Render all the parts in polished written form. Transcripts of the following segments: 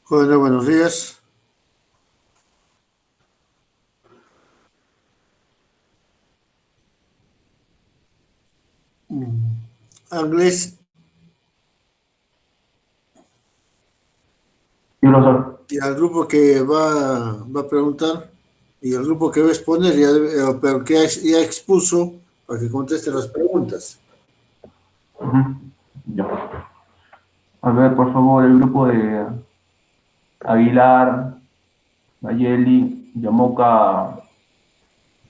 Bueno, buenos días. Ángeles, Sí, profesor. y al grupo que va a preguntar y el grupo que va a exponer, pero que ya expuso para que conteste las preguntas. Ujú. Ya. A ver, por favor, el grupo de Aguilar, Nayeli, Yamoca,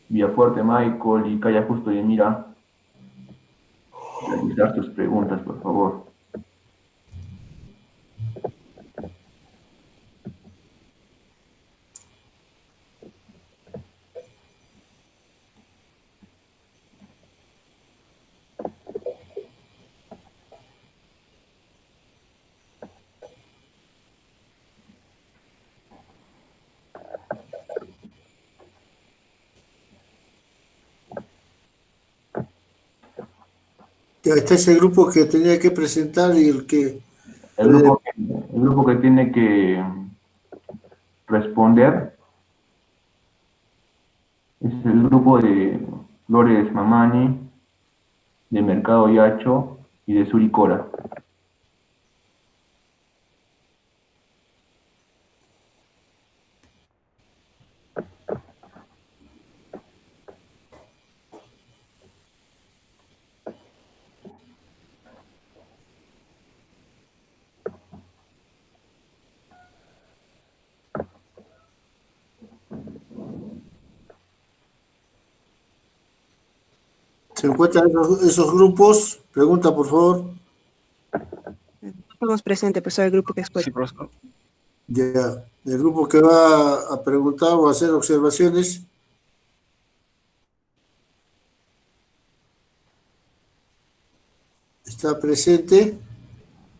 Villafuerte, Michael y Calla Justo y Emira, realizar sus preguntas, por favor. Ya está ese grupo que tenía que presentar y el que... El grupo que tiene que responder es el grupo de Flores Mamani, de Mercado Yacho y de Suricora. ¿Se encuentran esos grupos? Pregunta, por favor. Estamos presentes, pues, el grupo que expuso. Sí, profesor. Ya, el grupo que va a preguntar o a hacer observaciones. Está presente.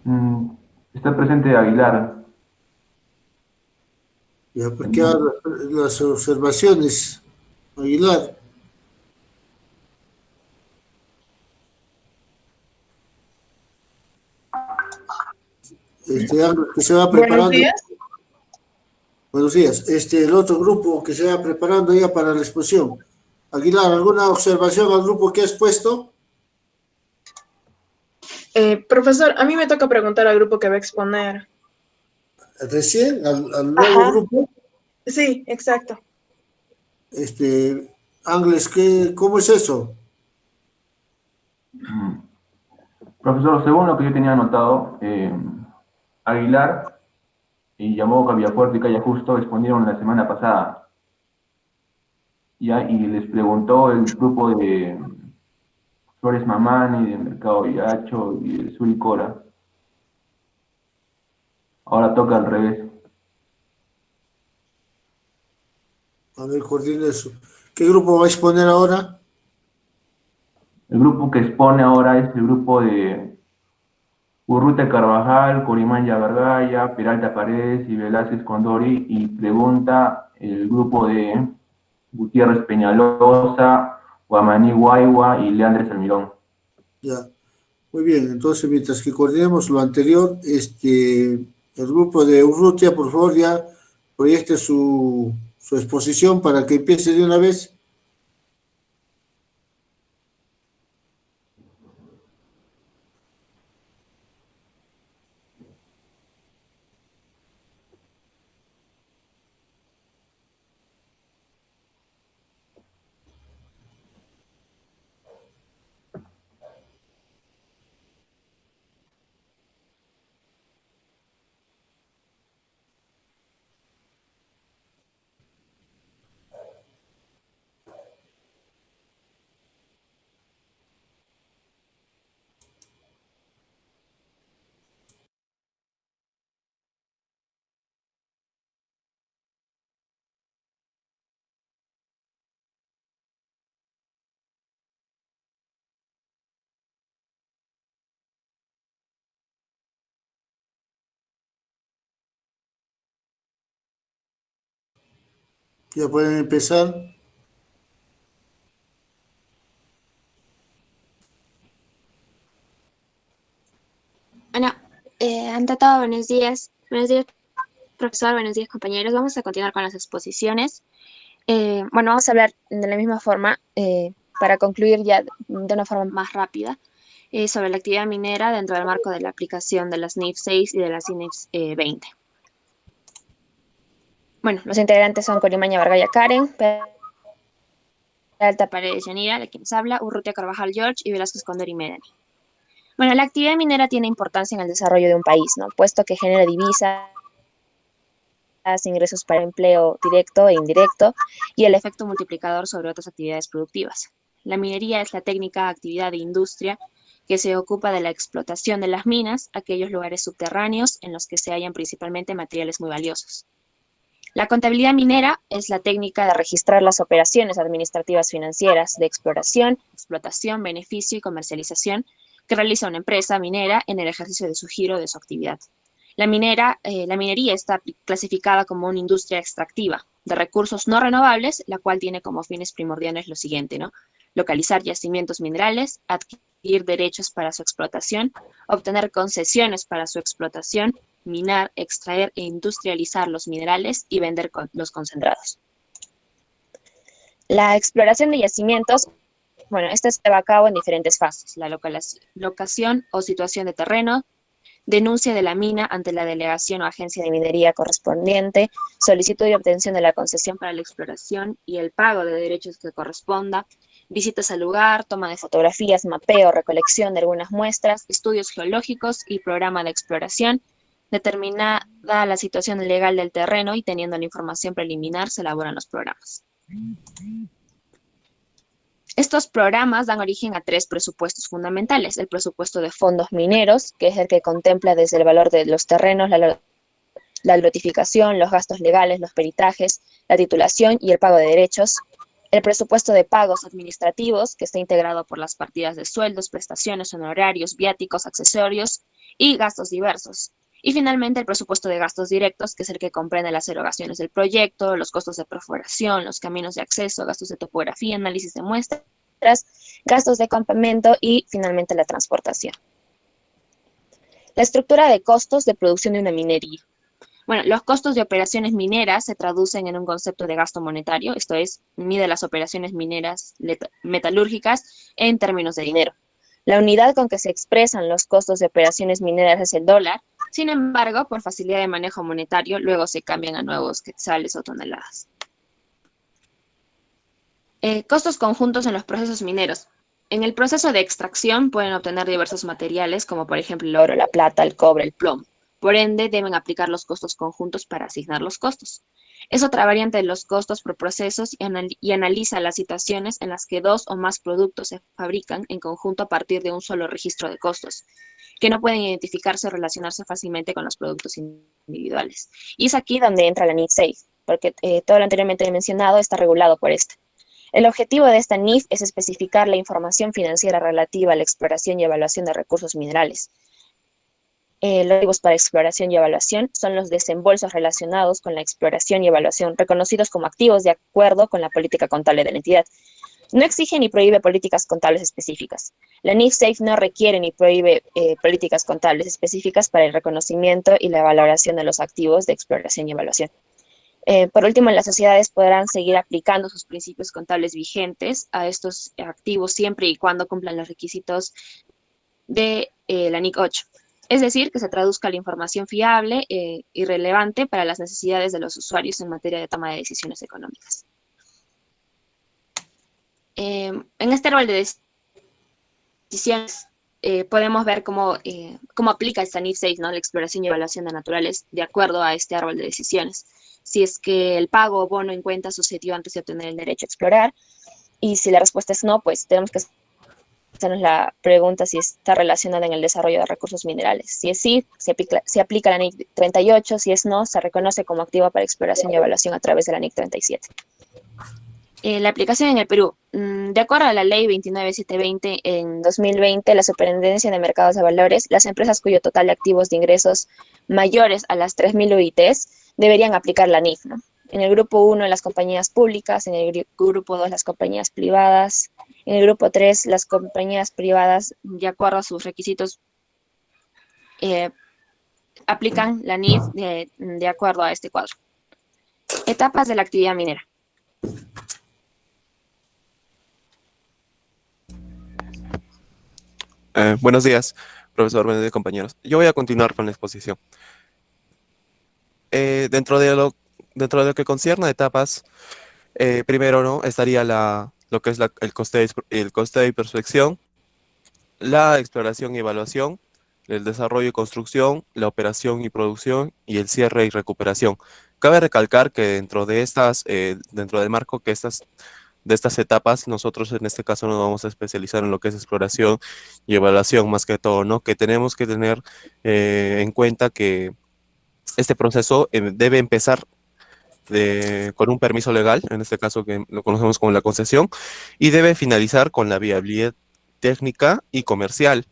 Mm, Está presente Aguilar. Ya, porque haga las observaciones, Aguilar. Ángeles, que se va Buenos preparando. días. Buenos días. El otro grupo que se va preparando ya para la exposición. Aguilar, ¿alguna observación al grupo que has puesto? Profesor, a mí me toca preguntar al grupo que va a exponer. Recién, al nuevo Ajá, grupo. sí, exacto. Ángeles, ¿cómo es eso? Mm, Profesor, según lo que yo tenía anotado, Aguilar y Yamoca, Villafuerte y Calla Justo respondieron la semana pasada, ¿ya? Y les preguntó el grupo de Flores Mamani, de Mercado Villacho y de Suricora. Ahora toca al revés. A ver, coordina eso. ¿Qué grupo va a exponer ahora? El grupo que expone ahora es el grupo de Urrutia Carvajal, Corimán Vergaya, Peralta Paredes y Velázquez Condori, y pregunta el grupo de Gutiérrez Peñalosa, Guamaní Guaigua y Leandres Almirón. Ya, muy bien. Entonces, mientras que coordinemos lo anterior, el grupo de Urrutia, por favor, ya proyecte su exposición para que empiece de una vez. Ya pueden empezar. Bueno, ante todo, buenos días. Buenos días. profesor. Buenos días, compañeros. Vamos a continuar con las exposiciones. Bueno, vamos a hablar de la misma forma, para concluir ya de una forma más rápida, sobre la actividad minera dentro del marco de la aplicación de las NIF 6 y de las NIF 20. Bueno, los integrantes son Corimaña Vargaya Karen, Peralta Paredes Yanira, de quienes habla, Urrutia Carvajal George y Velázquez Condori Medani. Bueno, la actividad minera tiene importancia en el desarrollo de un país, ¿no? Puesto que genera divisas, ingresos para empleo directo e indirecto y el efecto multiplicador sobre otras actividades productivas. La minería es la técnica actividad de industria que se ocupa de la explotación de las minas, aquellos lugares subterráneos en los que se hallan principalmente materiales muy valiosos. La contabilidad minera es la técnica de registrar las operaciones administrativas financieras de exploración, explotación, beneficio y comercialización que realiza una empresa minera en el ejercicio de su giro de su actividad. La minería está clasificada como una industria extractiva de recursos no renovables, la cual tiene como fines primordiales lo siguiente, ¿no? Localizar yacimientos minerales, adquirir derechos para su explotación, obtener concesiones para su explotación, minar, extraer e industrializar los minerales y vender los concentrados. La exploración de yacimientos, bueno, esta se lleva a cabo en diferentes fases: la locación o situación de terreno, denuncia de la mina ante la delegación o agencia de minería correspondiente, solicitud y obtención de la concesión para la exploración y el pago de derechos que corresponda, visitas al lugar, toma de fotografías, mapeo, recolección de algunas muestras, estudios geológicos y programa de exploración. Determinada la situación legal del terreno y teniendo la información preliminar, se elaboran los programas. Estos programas dan origen a 3 presupuestos fundamentales: el presupuesto de fondos mineros, que es el que contempla desde el valor de los terrenos, la notificación, los gastos legales, los peritajes, la titulación y el pago de derechos; el presupuesto de pagos administrativos, que está integrado por las partidas de sueldos, prestaciones, honorarios, viáticos, accesorios y gastos diversos; y finalmente el presupuesto de gastos directos, que es el que comprende las erogaciones del proyecto, los costos de perforación, los caminos de acceso, gastos de topografía, análisis de muestras, gastos de campamento y finalmente la transportación. La estructura de costos de producción de una minería. Bueno, los costos de operaciones mineras se traducen en un concepto de gasto monetario, esto es, mide las operaciones mineras metalúrgicas en términos de dinero. La unidad con que se expresan los costos de operaciones mineras es el dólar. Sin embargo, por facilidad de manejo monetario, luego se cambian a nuevos quetzales o toneladas. Costos conjuntos en los procesos mineros. En el proceso de extracción pueden obtener diversos materiales, como por ejemplo el oro, la plata, el cobre, el plomo. Por ende, deben aplicar los costos conjuntos para asignar los costos. Es otra variante de los costos por procesos y analiza las situaciones en las que 2 o más productos se fabrican en conjunto a partir de un solo registro de costos, que no pueden identificarse o relacionarse fácilmente con los productos individuales. Y es aquí donde entra la NIF 6, porque todo lo anteriormente mencionado está regulado por esta. El objetivo de esta NIF es especificar la información financiera relativa a la exploración y evaluación de recursos minerales. Los motivos para exploración y evaluación son los desembolsos relacionados con la exploración y evaluación, reconocidos como activos de acuerdo con la política contable de la entidad. No exige ni prohíbe políticas contables específicas. La NIF 6 no requiere ni prohíbe políticas contables específicas para el reconocimiento y la valoración de los activos de exploración y evaluación. Por último, las sociedades podrán seguir aplicando sus principios contables vigentes a estos activos siempre y cuando cumplan los requisitos de la NIC 8. Es decir, que se traduzca la información fiable y relevante para las necesidades de los usuarios en materia de toma de decisiones económicas. En este árbol de decisiones podemos ver cómo aplica esta NIF 6, ¿no? La exploración y evaluación de naturales de acuerdo a este árbol de decisiones. Si es que el pago o bono en cuenta sucedió antes de obtener el derecho a explorar, y si la respuesta es no, pues tenemos que hacernos la pregunta si está relacionada en el desarrollo de recursos minerales. Si es sí, se aplica la NIC 38, si es no, se reconoce como activo para exploración y evaluación a través de la NIC 37. La aplicación en el Perú. De acuerdo a la ley 29720, en 2020, la Superintendencia de Mercados de Valores, las empresas cuyo total de activos de ingresos mayores a las 3.000 UITs deberían aplicar la NIF, ¿no? En el grupo 1, las compañías públicas; en el grupo 2, las compañías privadas; en el grupo 3, las compañías privadas, de acuerdo a sus requisitos aplican la NIF de acuerdo a este cuadro. Etapas de la actividad minera. Buenos días, profesor Benedetto y compañeros. Yo voy a continuar con la exposición. Dentro de lo que concierne a etapas, primero, ¿no? Estaría lo que es el coste y prospección, la exploración y evaluación, el desarrollo y construcción, la operación y producción y el cierre y recuperación. Cabe recalcar que dentro del marco de estas etapas, nosotros en este caso nos vamos a especializar en lo que es exploración y evaluación más que todo, ¿no? Que tenemos que tener en cuenta que este proceso debe empezar con un permiso legal, en este caso que lo conocemos como la concesión, y debe finalizar con la viabilidad técnica y comercial,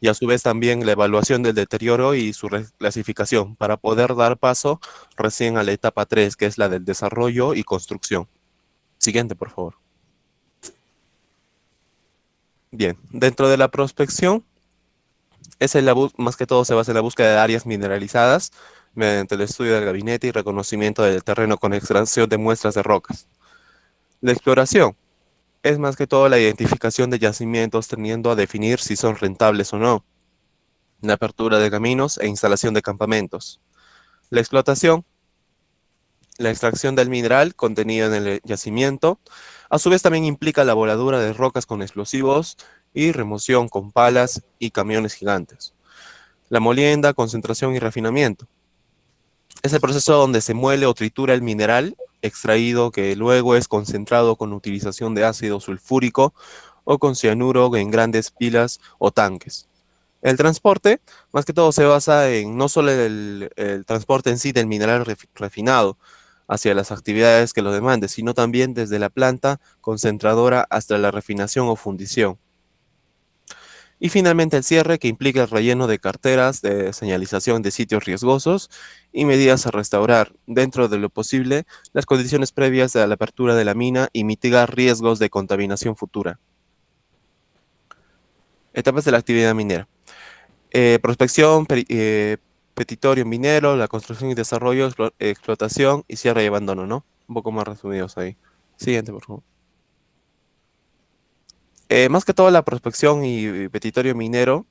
y a su vez también la evaluación del deterioro y su reclasificación, para poder dar paso recién a la etapa 3, que es la del desarrollo y construcción. Siguiente, por favor. Bien, dentro de la prospección, más que todo se basa en la búsqueda de áreas mineralizadas mediante el estudio del gabinete y reconocimiento del terreno con extracción de muestras de rocas. La exploración es más que todo la identificación de yacimientos tendiendo a definir si son rentables o no, la apertura de caminos e instalación de campamentos. La explotación, la extracción del mineral contenido en el yacimiento, a su vez también implica la voladura de rocas con explosivos y remoción con palas y camiones gigantes. La molienda, concentración y refinamiento. Es el proceso donde se muele o tritura el mineral extraído que luego es concentrado con utilización de ácido sulfúrico o con cianuro en grandes pilas o tanques. El transporte, más que todo, se basa en no solo el transporte en sí del mineral refinado hacia las actividades que lo demanden, sino también desde la planta concentradora hasta la refinación o fundición. Y finalmente el cierre, que implica el relleno de carteras de señalización de sitios riesgosos y medidas a restaurar, dentro de lo posible, las condiciones previas a la apertura de la mina y mitigar riesgos de contaminación futura. Etapas de la actividad minera. Prospección, petitorio minero, la construcción y desarrollo, explotación y cierre y abandono, ¿no? Un poco más resumidos ahí. Siguiente, por favor. Más que todo la prospección y petitorio minero,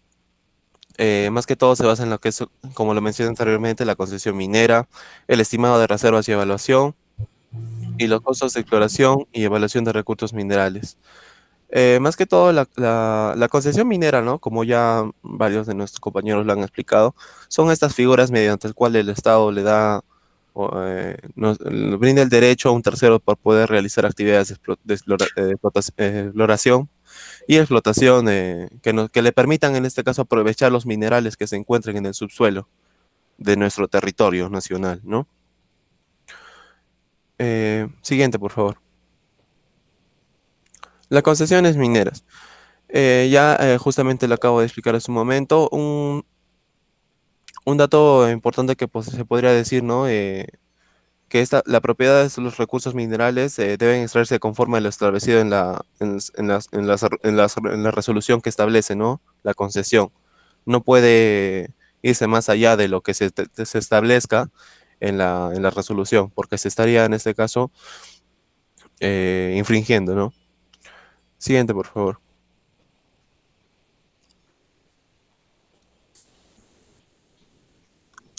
más que todo se basa en lo que es, como lo mencioné anteriormente, la concesión minera, el estimado de reservas y evaluación, y los costos de exploración y evaluación de recursos minerales. Más que todo la concesión minera, ¿no? Como ya varios de nuestros compañeros lo han explicado, son estas figuras mediante las cuales el Estado le da, brinda el derecho a un tercero por poder realizar actividades de exploración y explotación que le permitan en este caso aprovechar los minerales que se encuentren en el subsuelo de nuestro territorio nacional, ¿no? Siguiente, por favor. Las concesiones mineras. Justamente lo acabo de explicar hace un momento. Un dato importante que pues, se podría decir, ¿no? Que la propiedad de los recursos minerales deben extraerse conforme a lo establecido en la resolución que establece, ¿no? La concesión. No puede irse más allá de lo que se establezca en la resolución, porque se estaría en este caso infringiendo, ¿no? Siguiente, por favor.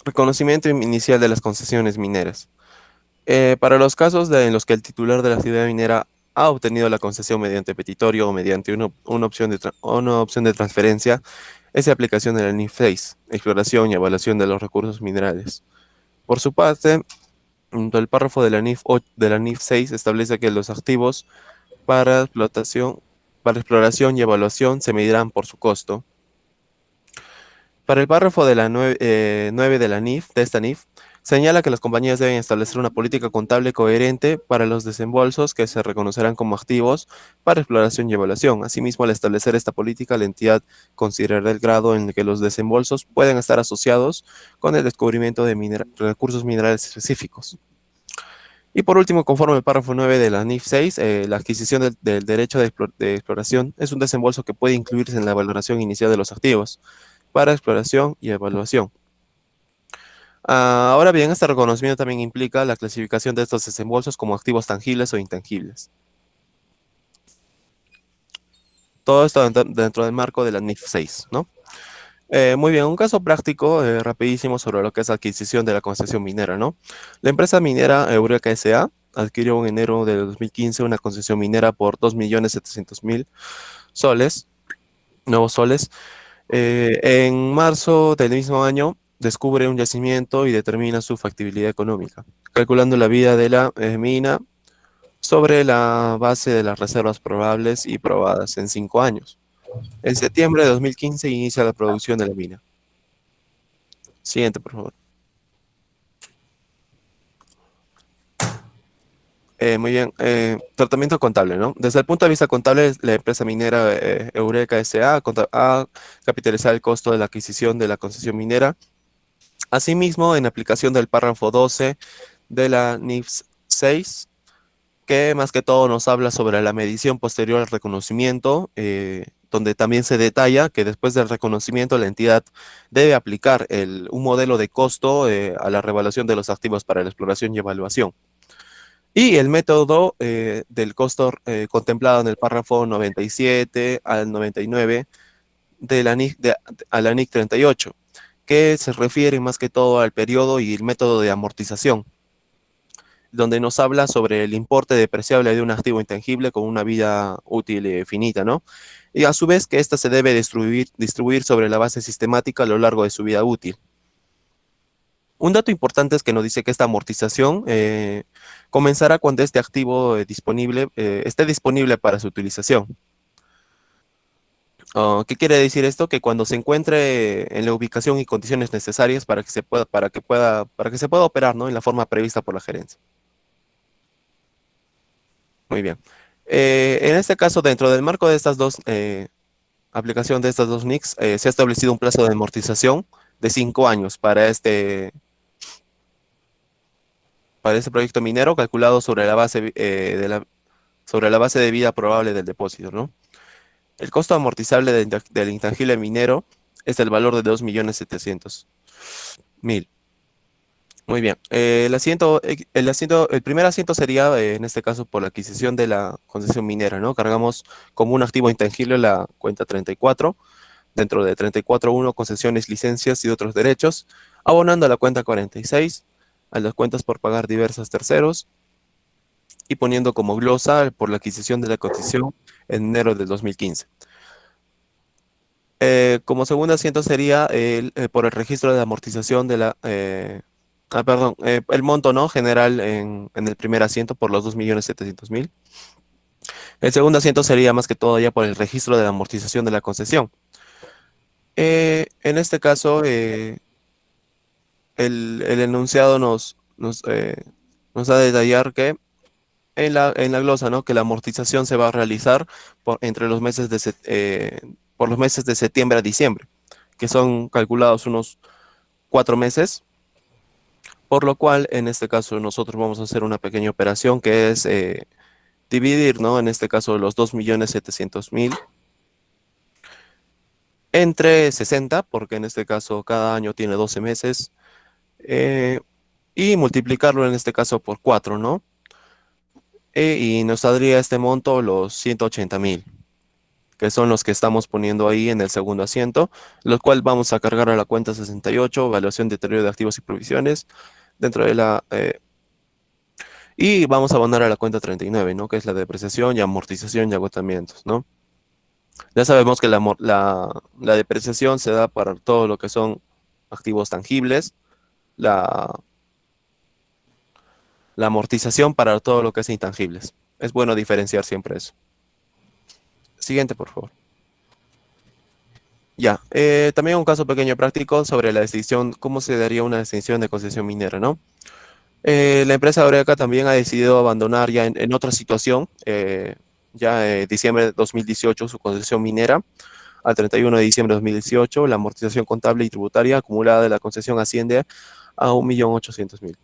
Reconocimiento inicial de las concesiones mineras. Para los casos en los que el titular de la actividad minera ha obtenido la concesión mediante petitorio o mediante una opción de transferencia, es de aplicación de la NIF 6, exploración y evaluación de los recursos minerales. Por su parte, el párrafo de la NIF 6 establece que los activos para exploración y evaluación se medirán por su costo. Para el párrafo de la 9 de la NIF, de esta NIF, señala que las compañías deben establecer una política contable coherente para los desembolsos que se reconocerán como activos para exploración y evaluación. Asimismo, al establecer esta política, la entidad considerará el grado en el que los desembolsos pueden estar asociados con el descubrimiento de recursos minerales específicos. Y por último, conforme al párrafo 9 de la NIF 6, la adquisición del derecho de exploración es un desembolso que puede incluirse en la valoración inicial de los activos para exploración y evaluación. Ahora bien, este reconocimiento también implica la clasificación de estos desembolsos como activos tangibles o intangibles. Todo esto dentro del marco de la NIF 6, ¿no? Muy bien, un caso práctico, rapidísimo, sobre lo que es la adquisición de la concesión minera, ¿no? La empresa minera Eureka S.A. adquirió en enero de 2015 una concesión minera por 2.700.000 soles, nuevos soles. En marzo del mismo año descubre un yacimiento y determina su factibilidad económica, calculando la vida de la mina sobre la base de las reservas probables y probadas en 5 años. En septiembre de 2015 inicia la producción de la mina. Siguiente, por favor. Muy bien. Tratamiento contable, ¿no? Desde el punto de vista contable, la empresa minera Eureka S.A. ha capitalizado el costo de la adquisición de la concesión minera. Asimismo, en aplicación del párrafo 12 de la NIFS 6, que más que todo nos habla sobre la medición posterior al reconocimiento, donde también se detalla que después del reconocimiento la entidad debe aplicar un modelo de costo a la revaluación de los activos para la exploración y evaluación. Y el método del costo contemplado en el párrafo 97 al 99 de la a la NIC 38, que se refiere más que todo al periodo y el método de amortización, donde nos habla sobre el importe depreciable de un activo intangible con una vida útil finita, ¿no? Y a su vez que ésta se debe distribuir sobre la base sistemática a lo largo de su vida útil. Un dato importante es que nos dice que esta amortización comenzará cuando este activo esté disponible para su utilización. ¿Qué quiere decir esto? Que cuando se encuentre en la ubicación y condiciones necesarias para que se pueda operar, ¿no? En la forma prevista por la gerencia. Muy bien. En este caso, dentro del marco de estas dos aplicación de estas dos NICs, se ha establecido un plazo de amortización de 5 años para este proyecto minero, calculado sobre la base de vida probable del depósito, ¿no? El costo amortizable del intangible minero es el valor de 2.700.000. Muy bien. El primer asiento sería, en este caso, por la adquisición de la concesión minera, ¿no? Cargamos como un activo intangible la cuenta 34, dentro de 34.1, concesiones, licencias y otros derechos, abonando a la cuenta 46, a las cuentas por pagar diversas terceros, y poniendo como glosa por la adquisición de la concesión en enero del 2015. Como segundo asiento sería por el registro de amortización de la... el monto, ¿no? General en el primer asiento por los 2.700.000. El segundo asiento sería más que todo ya por el registro de la amortización de la concesión. En este caso, el enunciado nos da a detallar que en la glosa, ¿no? Que la amortización se va a realizar por los meses de septiembre a diciembre, que son calculados unos 4 meses, por lo cual en este caso nosotros vamos a hacer una pequeña operación que es dividir, ¿no? En este caso los 2.700.000 entre 60, porque en este caso cada año tiene 12 meses, y multiplicarlo en este caso por 4, ¿no? Y nos saldría este monto los 180.000, que son los que estamos poniendo ahí en el segundo asiento, los cuales vamos a cargar a la cuenta 68, evaluación de deterioro de activos y provisiones, dentro de la... y vamos a abonar a la cuenta 39, ¿no? Que es la depreciación y amortización y agotamientos, ¿no? Ya sabemos que la depreciación se da para todo lo que son activos tangibles, la amortización para todo lo que es intangibles. Es bueno diferenciar siempre eso. Siguiente, por favor. Ya, también un caso pequeño práctico sobre la distinción, cómo se daría una distinción de concesión minera, ¿no? La empresa Eureka también ha decidido abandonar ya en otra situación, diciembre de 2018, su concesión minera. Al 31 de diciembre de 2018, la amortización contable y tributaria acumulada de la concesión asciende a 1.800.000.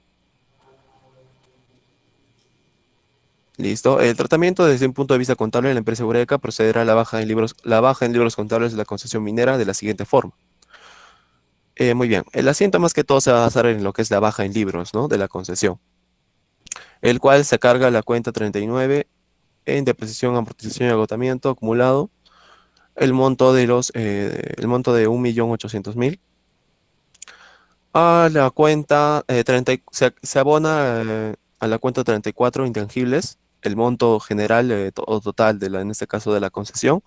Listo. El tratamiento desde un punto de vista contable de la empresa Eureka procederá a la baja en libros contables de la concesión minera de la siguiente forma. Muy bien. El asiento más que todo se va a basar en lo que es la baja en libros, ¿no? De la concesión, el cual se carga la cuenta 39 en depreciación, amortización y agotamiento acumulado, el monto de 1.800.000 a la cuenta se abona a la cuenta 34 intangibles, el monto general o total en este caso de la concesión,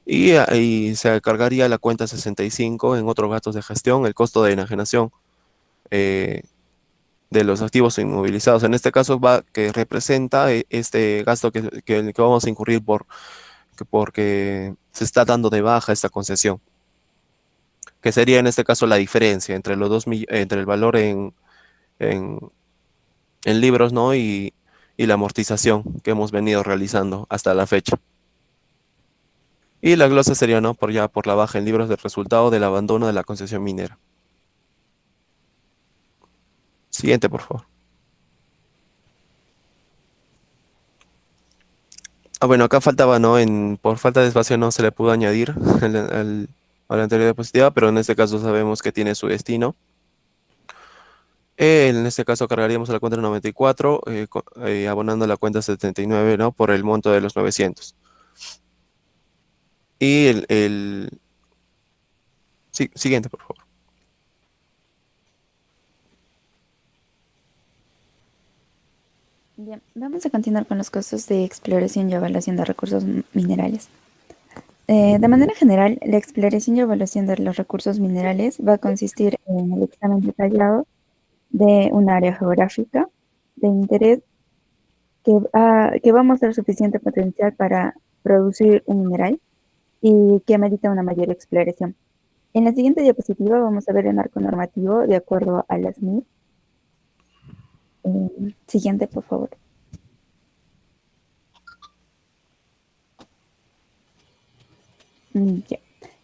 y se cargaría la cuenta 65 en otros gastos de gestión, el costo de enajenación eh, de los activos inmovilizados. En este caso que representa este gasto que vamos a incurrir porque se está dando de baja esta concesión, que sería en este caso la diferencia entre entre el valor en, en libros, ¿no? Y la amortización que hemos venido realizando hasta la fecha. Y la glosa sería, ¿no? Por la baja en libros del resultado del abandono de la concesión minera. Siguiente, por favor. Bueno, acá faltaba, ¿no? Por falta de espacio no se le pudo añadir a la anterior diapositiva, pero en este caso sabemos que tiene su destino. En este caso cargaríamos a la cuenta 94, abonando la cuenta 79, ¿no? Por el monto de los 900. Y sí, siguiente, por favor. Bien, vamos a continuar con los costos de exploración y evaluación de recursos minerales. De manera general, la exploración y evaluación de los recursos minerales va a consistir en el examen detallado de un área geográfica de interés que va a mostrar suficiente potencial para producir un mineral y que amerita una mayor exploración. En la siguiente diapositiva vamos a ver el marco normativo de acuerdo a las NIF. Siguiente, por favor. Ya.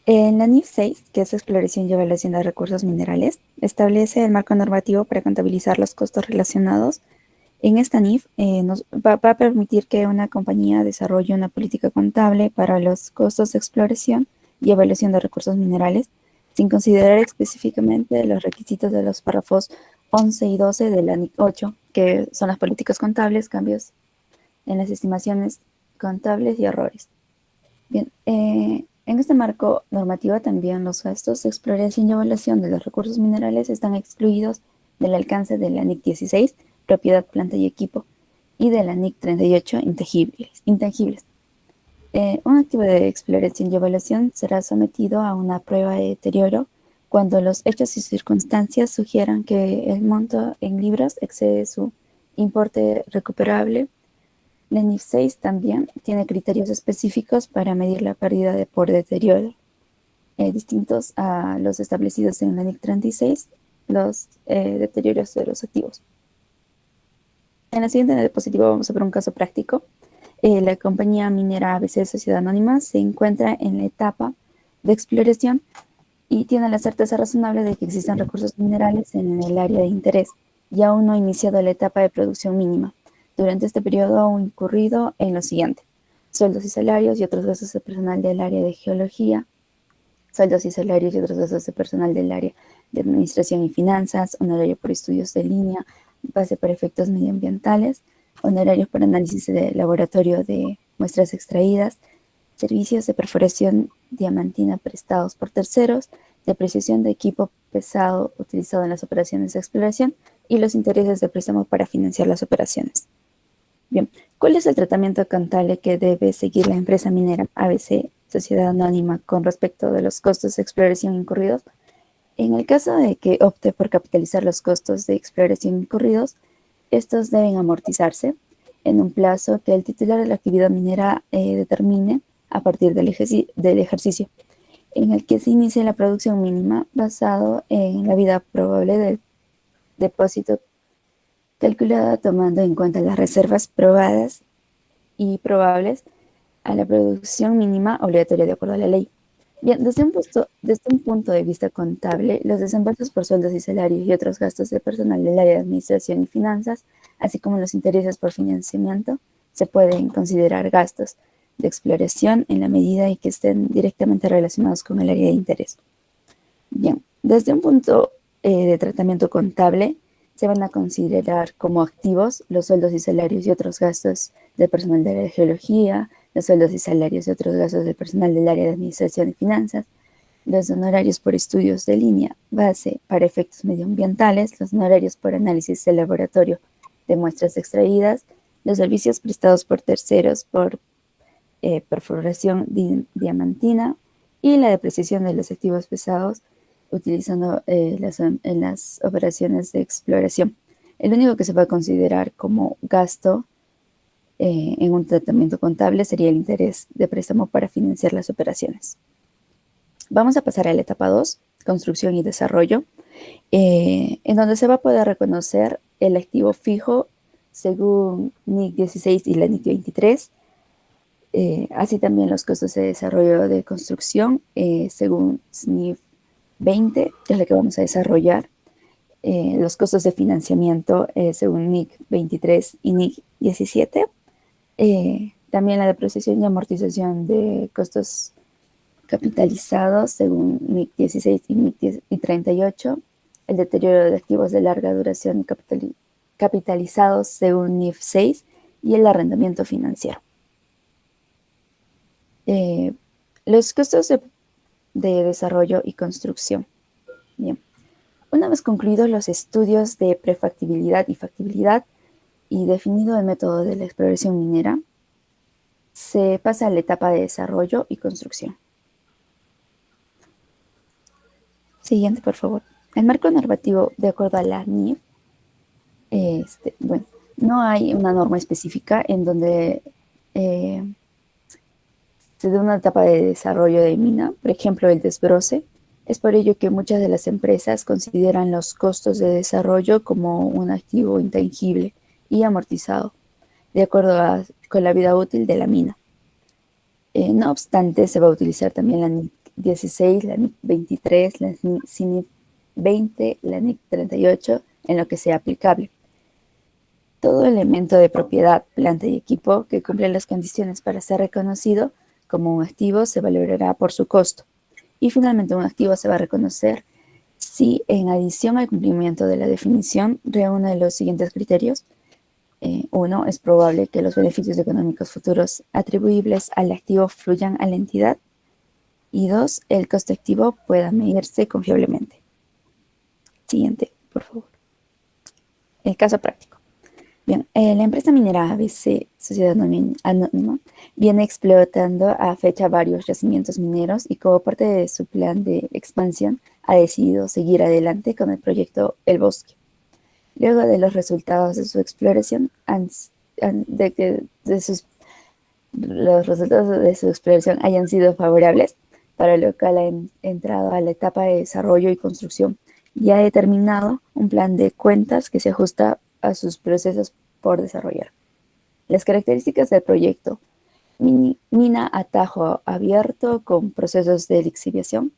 En la NIF 6, que es Exploración y Evaluación de Recursos Minerales, establece el marco normativo para contabilizar los costos relacionados. En esta NIF nos va a permitir que una compañía desarrolle una política contable para los costos de exploración y evaluación de recursos minerales, sin considerar específicamente los requisitos de los párrafos 11 y 12 de la NIF 8, que son las políticas contables, cambios en las estimaciones contables y errores. Bien, en este marco normativo también los gastos de exploración y evaluación de los recursos minerales están excluidos del alcance de la NIC 16, propiedad, planta y equipo, y de la NIC 38, intangibles. Un activo de exploración y evaluación será sometido a una prueba de deterioro cuando los hechos y circunstancias sugieran que el monto en libras excede su importe recuperable. La NIF 6 también tiene criterios específicos para medir la pérdida por deterioro, distintos a los establecidos en la NIC 36, los deterioros de los activos. En la siguiente diapositiva vamos a ver un caso práctico. La compañía minera ABC Sociedad Anónima se encuentra en la etapa de exploración y tiene la certeza razonable de que existen recursos minerales en el área de interés y aún no ha iniciado la etapa de producción mínima. Durante este periodo ha incurrido en lo siguiente: sueldos y salarios y otros gastos de personal del área de geología, sueldos y salarios y otros gastos de personal del área de administración y finanzas, honorario por estudios de línea, base para efectos medioambientales, honorarios por análisis de laboratorio de muestras extraídas, servicios de perforación diamantina prestados por terceros, depreciación de equipo pesado utilizado en las operaciones de exploración y los intereses de préstamo para financiar las operaciones. Bien, ¿cuál es el tratamiento contable que debe seguir la empresa minera ABC Sociedad Anónima con respecto de los costos de exploración incurridos? En el caso de que opte por capitalizar los costos de exploración incurridos, estos deben amortizarse en un plazo que el titular de la actividad minera determine a partir del ejercicio en el que se inicie la producción mínima basado en la vida probable del depósito, calculada tomando en cuenta las reservas probadas y probables a la producción mínima obligatoria de acuerdo a la ley. Bien, desde un punto de vista contable, los desembolsos por sueldos y salarios y otros gastos de personal del área de administración y finanzas, así como los intereses por financiamiento, se pueden considerar gastos de exploración en la medida en que estén directamente relacionados con el área de interés. Bien, Desde un punto de tratamiento contable, se van a considerar como activos los sueldos y salarios y otros gastos del personal de la geología, los sueldos y salarios y otros gastos del personal del área de administración y finanzas, los honorarios por estudios de línea base para efectos medioambientales, los honorarios por análisis de laboratorio de muestras extraídas, los servicios prestados por terceros por perforación diamantina y la depreciación de los activos pesados utilizando en las operaciones de exploración. El único que se va a considerar como gasto en un tratamiento contable sería el interés de préstamo para financiar las operaciones. Vamos a pasar a la etapa 2, construcción y desarrollo, en donde se va a poder reconocer el activo fijo según NIC 16 y la NIC 23, así también los costos de desarrollo de construcción según SNIF 20, que es la que vamos a desarrollar, los costos de financiamiento según NIC 23 y NIC 17, también la depreciación y amortización de costos capitalizados según NIC 16 y NIC 38, el deterioro de activos de larga duración y capitalizados según NIF 6 y el arrendamiento financiero. Los costos de desarrollo y construcción. Bien. Una vez concluidos los estudios de prefactibilidad y factibilidad y definido el método de la exploración minera, se pasa a la etapa de desarrollo y construcción. Siguiente, por favor. El marco normativo, de acuerdo a la NIF, no hay una norma específica en donde se dé una etapa de desarrollo de mina, por ejemplo, el desbroce. Es por ello que muchas de las empresas consideran los costos de desarrollo como un activo intangible y amortizado, de acuerdo con la vida útil de la mina. No obstante, se va a utilizar también la NIC 16, la NIC 23, la NIC 20, la NIC 38, en lo que sea aplicable. Todo elemento de propiedad, planta y equipo que cumple las condiciones para ser reconocido como un activo se valorará por su costo. Y finalmente un activo se va a reconocer si en adición al cumplimiento de la definición reúne los siguientes criterios. 1. Es probable que los beneficios económicos futuros atribuibles al activo fluyan a la entidad. Y 2. El coste activo pueda medirse confiablemente. Siguiente, por favor. El caso práctico. Bien, la empresa minera ABC, Sociedad Anónima, viene explotando a fecha varios yacimientos mineros y como parte de su plan de expansión ha decidido seguir adelante con el proyecto El Bosque. Luego de los resultados de su exploración, los resultados de su exploración hayan sido favorables, para lo cual ha entrado a la etapa de desarrollo y construcción y ha determinado un plan de cuentas que se ajusta a sus procesos por desarrollar. Las características del proyecto: mina a tajo abierto con procesos de lixiviación,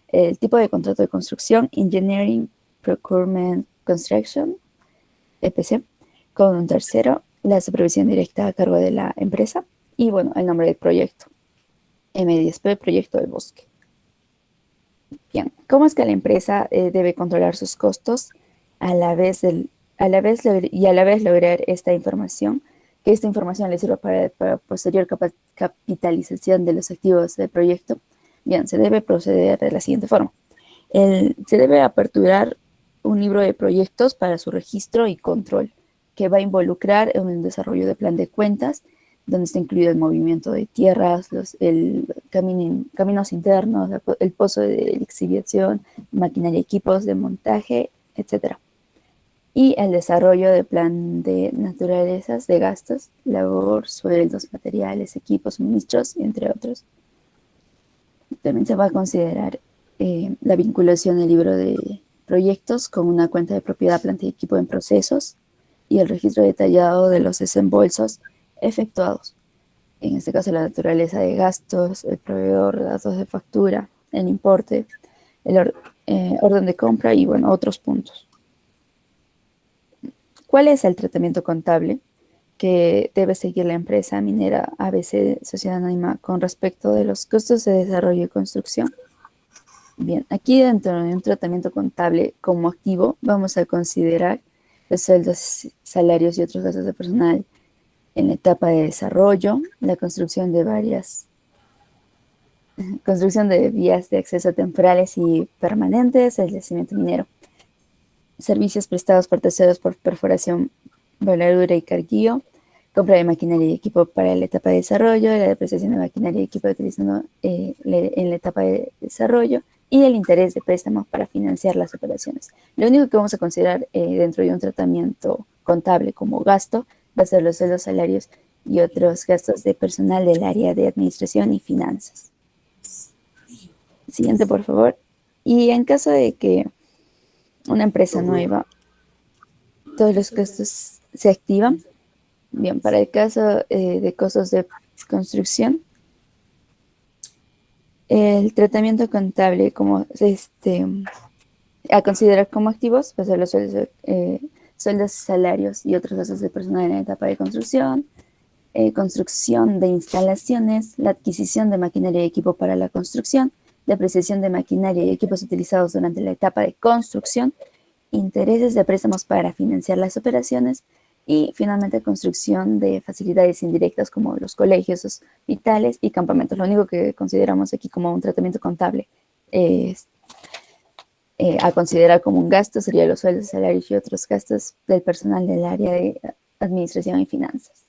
el tipo de contrato de construcción, Engineering, Procurement, Construction, EPC, con un tercero, la supervisión directa a cargo de la empresa y, bueno, el nombre del proyecto, M10P, Proyecto del Bosque. Bien, ¿cómo es que la empresa debe controlar sus costos a la vez lograr esta información? Que esta información le sirva para posterior capitalización de los activos del proyecto. Bien, se debe proceder de la siguiente forma. Se debe aperturar un libro de proyectos para su registro y control, que va a involucrar en el desarrollo de plan de cuentas, donde está incluido el movimiento de tierras, caminos internos, el pozo de lixiviación, maquinaria y equipos de montaje, etc. Y el desarrollo de plan de naturalezas de gastos, labor, sueldos, materiales, equipos, suministros, entre otros. También se va a considerar la vinculación del libro de proyectos con una cuenta de propiedad, planta y equipo en procesos y el registro detallado de los desembolsos efectuados. En este caso, la naturaleza de gastos, el proveedor, datos de factura, el importe, el orden de compra y, bueno, otros puntos. ¿Cuál es el tratamiento contable que debe seguir la empresa minera ABC Sociedad Anónima con respecto de los costos de desarrollo y construcción? Bien, aquí dentro de un tratamiento contable como activo vamos a considerar los sueldos, salarios y otros gastos de personal en la etapa de desarrollo, la construcción de vías de acceso temporales y permanentes, el yacimiento minero, servicios prestados por terceros por perforación, voladura y carguío, compra de maquinaria y equipo para la etapa de desarrollo, la depreciación de maquinaria y equipo utilizando en la etapa de desarrollo y el interés de préstamos para financiar las operaciones. Lo único que vamos a considerar dentro de un tratamiento contable como gasto va a ser los sueldos, salarios y otros gastos de personal del área de administración y finanzas. Siguiente, por favor. Y en caso de que una empresa nueva, todos los costos se activan. Bien, para el caso de costos de construcción, el tratamiento contable como a considerar como activos, pues los sueldos, salarios y otros gastos de personal en la etapa de construcción, construcción de instalaciones, la adquisición de maquinaria y equipo para la construcción, depreciación de maquinaria y equipos utilizados durante la etapa de construcción, intereses de préstamos para financiar las operaciones y finalmente construcción de facilidades indirectas como los colegios, hospitales y campamentos. Lo único que consideramos aquí como un tratamiento contable a considerar como un gasto sería los sueldos, salarios y otros gastos del personal del área de administración y finanzas.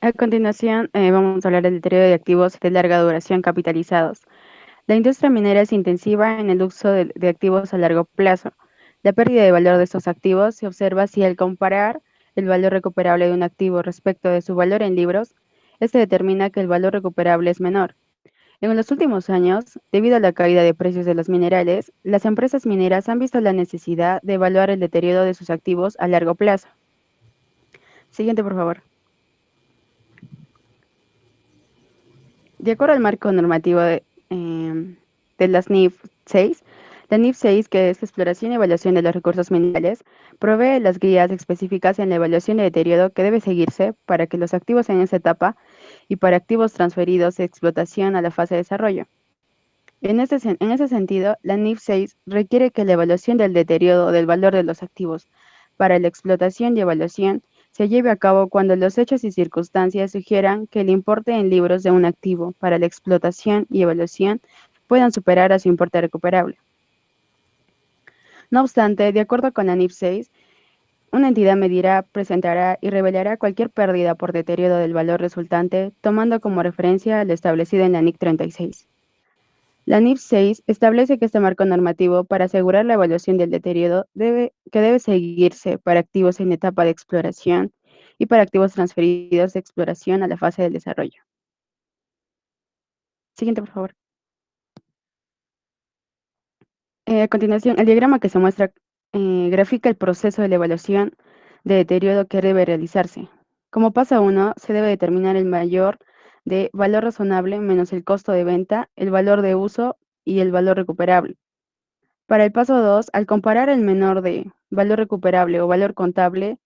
A continuación, vamos a hablar del deterioro de activos de larga duración capitalizados. La industria minera es intensiva en el uso de activos a largo plazo. La pérdida de valor de estos activos se observa si al comparar el valor recuperable de un activo respecto de su valor en libros, este determina que el valor recuperable es menor. En los últimos años, debido a la caída de precios de los minerales, las empresas mineras han visto la necesidad de evaluar el deterioro de sus activos a largo plazo. Siguiente, por favor. De acuerdo al marco normativo de las NIF 6, la NIF 6, que es Exploración y Evaluación de los Recursos Minerales, provee las guías específicas en la evaluación de deterioro que debe seguirse para que los activos en esa etapa y para activos transferidos de explotación a la fase de desarrollo. En ese sentido, la NIF 6 requiere que la evaluación del deterioro del valor de los activos para la explotación y evaluación se lleve a cabo cuando los hechos y circunstancias sugieran que el importe en libros de un activo para la explotación y evaluación puedan superar a su importe recuperable. No obstante, de acuerdo con la NIF 6, una entidad medirá, presentará y revelará cualquier pérdida por deterioro del valor resultante, tomando como referencia lo establecido en la NIC 36. La NIF 6 establece que este marco normativo para asegurar la evaluación del deterioro debe seguirse para activos en etapa de exploración y para activos transferidos de exploración a la fase del desarrollo. Siguiente, por favor. A continuación, el diagrama que se muestra grafica el proceso de la evaluación de deterioro que debe realizarse. Como paso 1, se debe determinar el mayor de valor razonable menos el costo de venta, el valor de uso y el valor recuperable. Para el paso 2, al comparar el menor de valor recuperable o valor contable,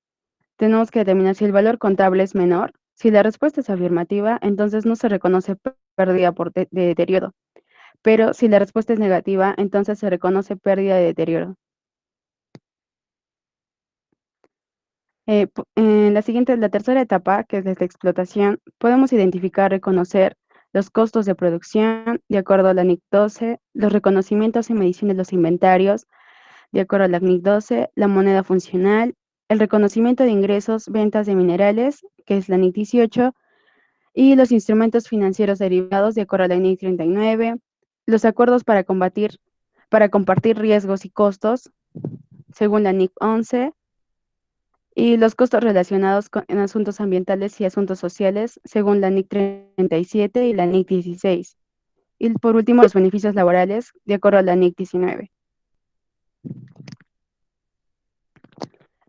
tenemos que determinar si el valor contable es menor. Si la respuesta es afirmativa, entonces no se reconoce pérdida de deterioro. Pero si la respuesta es negativa, entonces se reconoce pérdida de deterioro. En la tercera etapa, que es la explotación, podemos identificar, reconocer los costos de producción de acuerdo a la NIC 12, los reconocimientos y medición de los inventarios de acuerdo a la NIC 12, la moneda funcional, el reconocimiento de ingresos, ventas de minerales, que es la NIC 18, y los instrumentos financieros derivados de acuerdo a la NIC 39, los acuerdos para compartir riesgos y costos, según la NIC 11, y los costos relacionados en asuntos ambientales y asuntos sociales, según la NIC 37 y la NIC 16. Y por último, los beneficios laborales, de acuerdo a la NIC 19.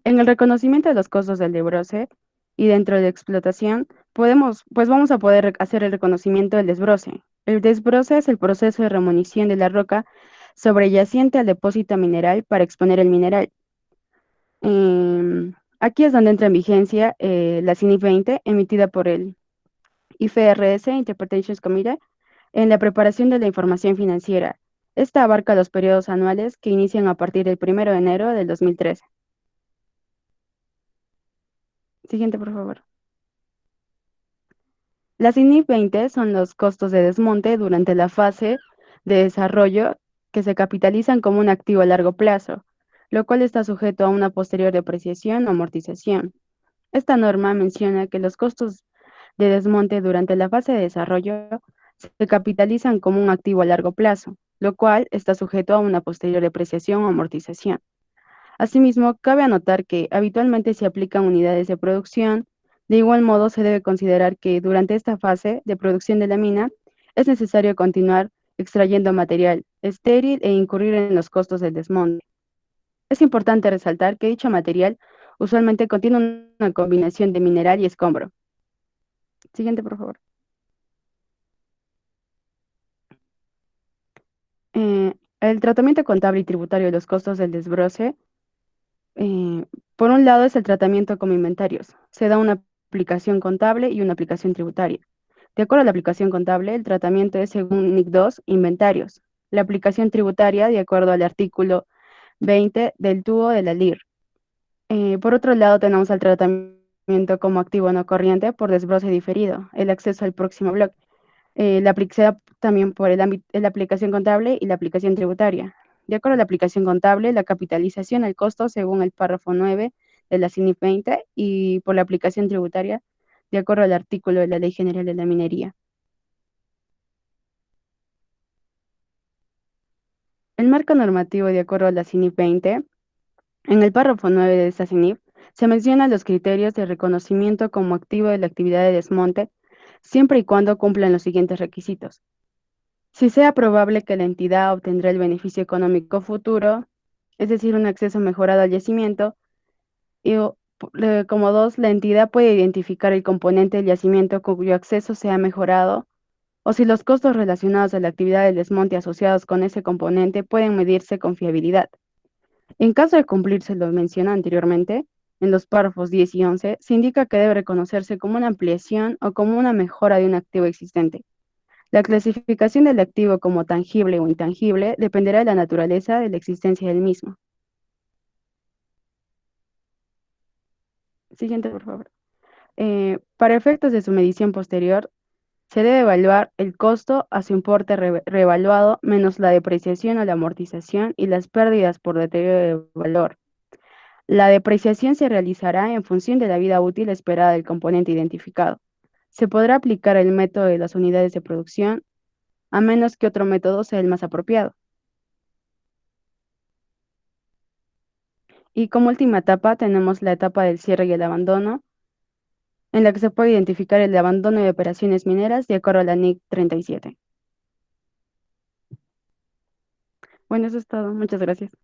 En el reconocimiento de los costos del desbroce y dentro de la explotación, vamos a poder hacer el reconocimiento del desbroce. El desbroce es el proceso de remunición de la roca sobreyaciente al depósito mineral para exponer el mineral. Aquí es donde entra en vigencia la CINIF 20, emitida por el IFRS Interpretations Committee, en la preparación de la información financiera. Esta abarca los periodos anuales que inician a partir del 1 de enero del 2013. Siguiente, por favor. Las INIF 20 son los costos de desmonte durante la fase de desarrollo que se capitalizan como un activo a largo plazo, lo cual está sujeto a una posterior depreciación o amortización. Esta norma menciona que los costos de desmonte durante la fase de desarrollo se capitalizan como un activo a largo plazo, lo cual está sujeto a una posterior depreciación o amortización. Asimismo, cabe anotar que habitualmente se aplican unidades de producción. De igual modo, se debe considerar que durante esta fase de producción de la mina es necesario continuar extrayendo material estéril e incurrir en los costos del desmonte. Es importante resaltar que dicho material usualmente contiene una combinación de mineral y escombro. Siguiente, por favor. El tratamiento contable y tributario de los costos del desbroce, por un lado, es el tratamiento como inventarios. Se da una aplicación contable y una aplicación tributaria. De acuerdo a la aplicación contable, el tratamiento es según NIC 2, inventarios. La aplicación tributaria, de acuerdo al artículo 20 del TUO de la LIR. Por otro lado, tenemos el tratamiento como activo no corriente por desbroce diferido, el acceso al próximo bloque. La aplicación también por la aplicación contable y la aplicación tributaria. De acuerdo a la aplicación contable, la capitalización al costo según el párrafo 9 de la CINIF 20 y por la aplicación tributaria, de acuerdo al artículo de la Ley General de la Minería. El marco normativo de acuerdo a la CINIF 20, en el párrafo 9 de esta CINIF, se mencionan los criterios de reconocimiento como activo de la actividad de desmonte, siempre y cuando cumplan los siguientes requisitos. Si sea probable que la entidad obtendrá el beneficio económico futuro, es decir, un acceso mejorado al yacimiento, y como dos, la entidad puede identificar el componente del yacimiento cuyo acceso sea mejorado, o si los costos relacionados a la actividad del desmonte asociados con ese componente pueden medirse con fiabilidad. En caso de cumplirse lo mencionado anteriormente, en los párrafos 10 y 11, se indica que debe reconocerse como una ampliación o como una mejora de un activo existente. La clasificación del activo como tangible o intangible dependerá de la naturaleza de la existencia del mismo. Siguiente, por favor. Para efectos de su medición posterior, se debe evaluar el costo a su importe revaluado menos la depreciación o la amortización y las pérdidas por deterioro de valor. La depreciación se realizará en función de la vida útil esperada del componente identificado. Se podrá aplicar el método de las unidades de producción, a menos que otro método sea el más apropiado. Y como última etapa tenemos la etapa del cierre y el abandono, en la que se puede identificar el abandono de operaciones mineras de acuerdo a la NIC 37. Bueno, eso es todo. Muchas gracias.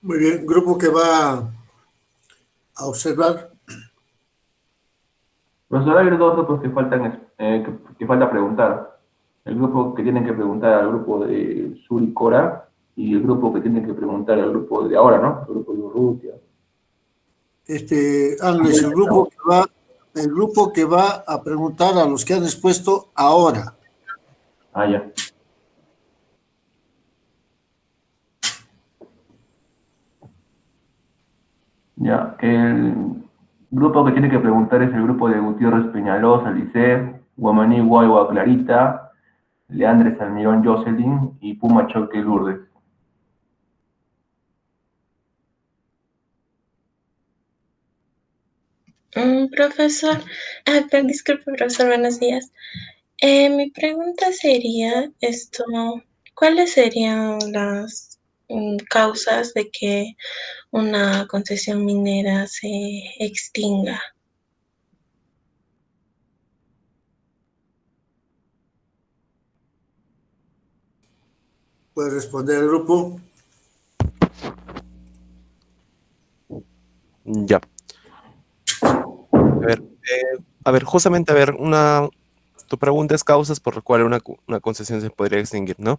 Muy bien, grupo que va a observar. Profesor, hay dos grupos que faltan, que falta preguntar. El grupo que tienen que preguntar al grupo de Sur y Cora y el grupo que tienen que preguntar al grupo de ahora, ¿no? El grupo de Urrutia. Ángeles, el grupo que va a preguntar a los que han expuesto ahora. Ah, ya. Ya, el grupo que tiene que preguntar es el grupo de Gutiérrez Peñalosa, Lice, Guamaní Guayua Clarita, Leandre Salmirón Jocelyn y Puma Choque Lourdes. Profesor, disculpe, profesor, buenos días. Mi pregunta sería ¿cuáles serían las causas de que una concesión minera se extinga? ¿Puede responder el grupo? Ya. A ver, justamente, tu pregunta es causas por las cuales una concesión se podría extinguir, ¿no?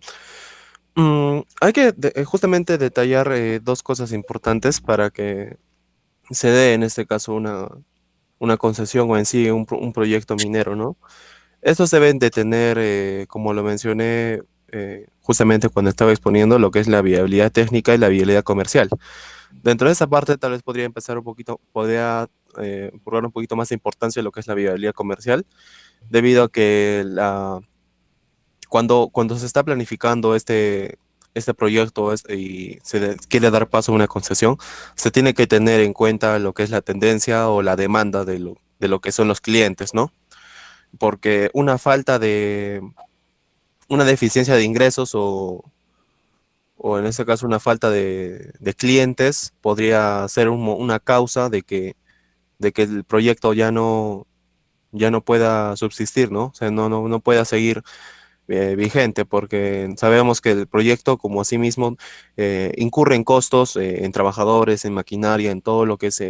Hay que justamente detallar dos cosas importantes para que se dé en este caso una concesión o en sí un proyecto minero, ¿no? Estos deben de tener, como lo mencioné justamente cuando estaba exponiendo, lo que es la viabilidad técnica y la viabilidad comercial. Dentro de esa parte tal vez podría empezar un poquito, podría otorgar un poquito más de importancia a lo que es la viabilidad comercial, debido a que cuando se está planificando este proyecto y quiere dar paso a una concesión, se tiene que tener en cuenta lo que es la tendencia o la demanda de lo que son los clientes, ¿no? Porque una deficiencia de ingresos o en este caso una falta de clientes podría ser una causa de que el proyecto ya no pueda subsistir, ¿no? O sea, no pueda seguir vigente, porque sabemos que el proyecto como así mismo incurre en costos, en trabajadores, en maquinaria, en todo lo que es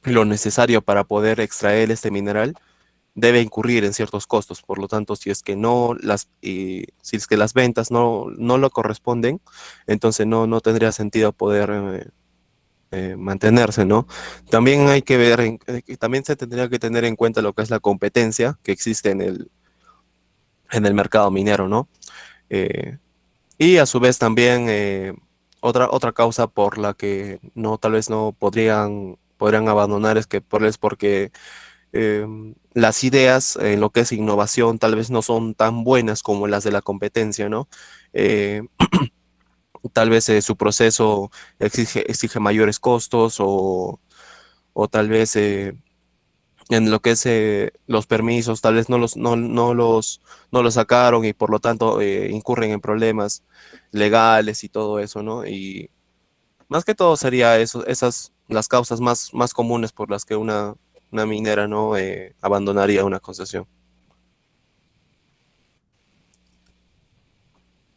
lo necesario para poder extraer este mineral, debe incurrir en ciertos costos. Por lo tanto, si es que si es que las ventas no lo corresponden, entonces no tendría sentido poder mantenerse, ¿no? También hay que ver, también se tendría que tener en cuenta lo que es la competencia que existe en el mercado minero, ¿no? Eh, y a su vez también otra causa por la que tal vez no podrían abandonar es porque las ideas en lo que es innovación tal vez no son tan buenas como las de la competencia, ¿no? Eh, Tal vez su proceso exige mayores costos o tal vez en lo que es los permisos, tal vez no los sacaron y por lo tanto incurren en problemas legales y todo eso, ¿no? Y más que todo sería esas las causas más comunes por las que una minera no abandonaría una concesión.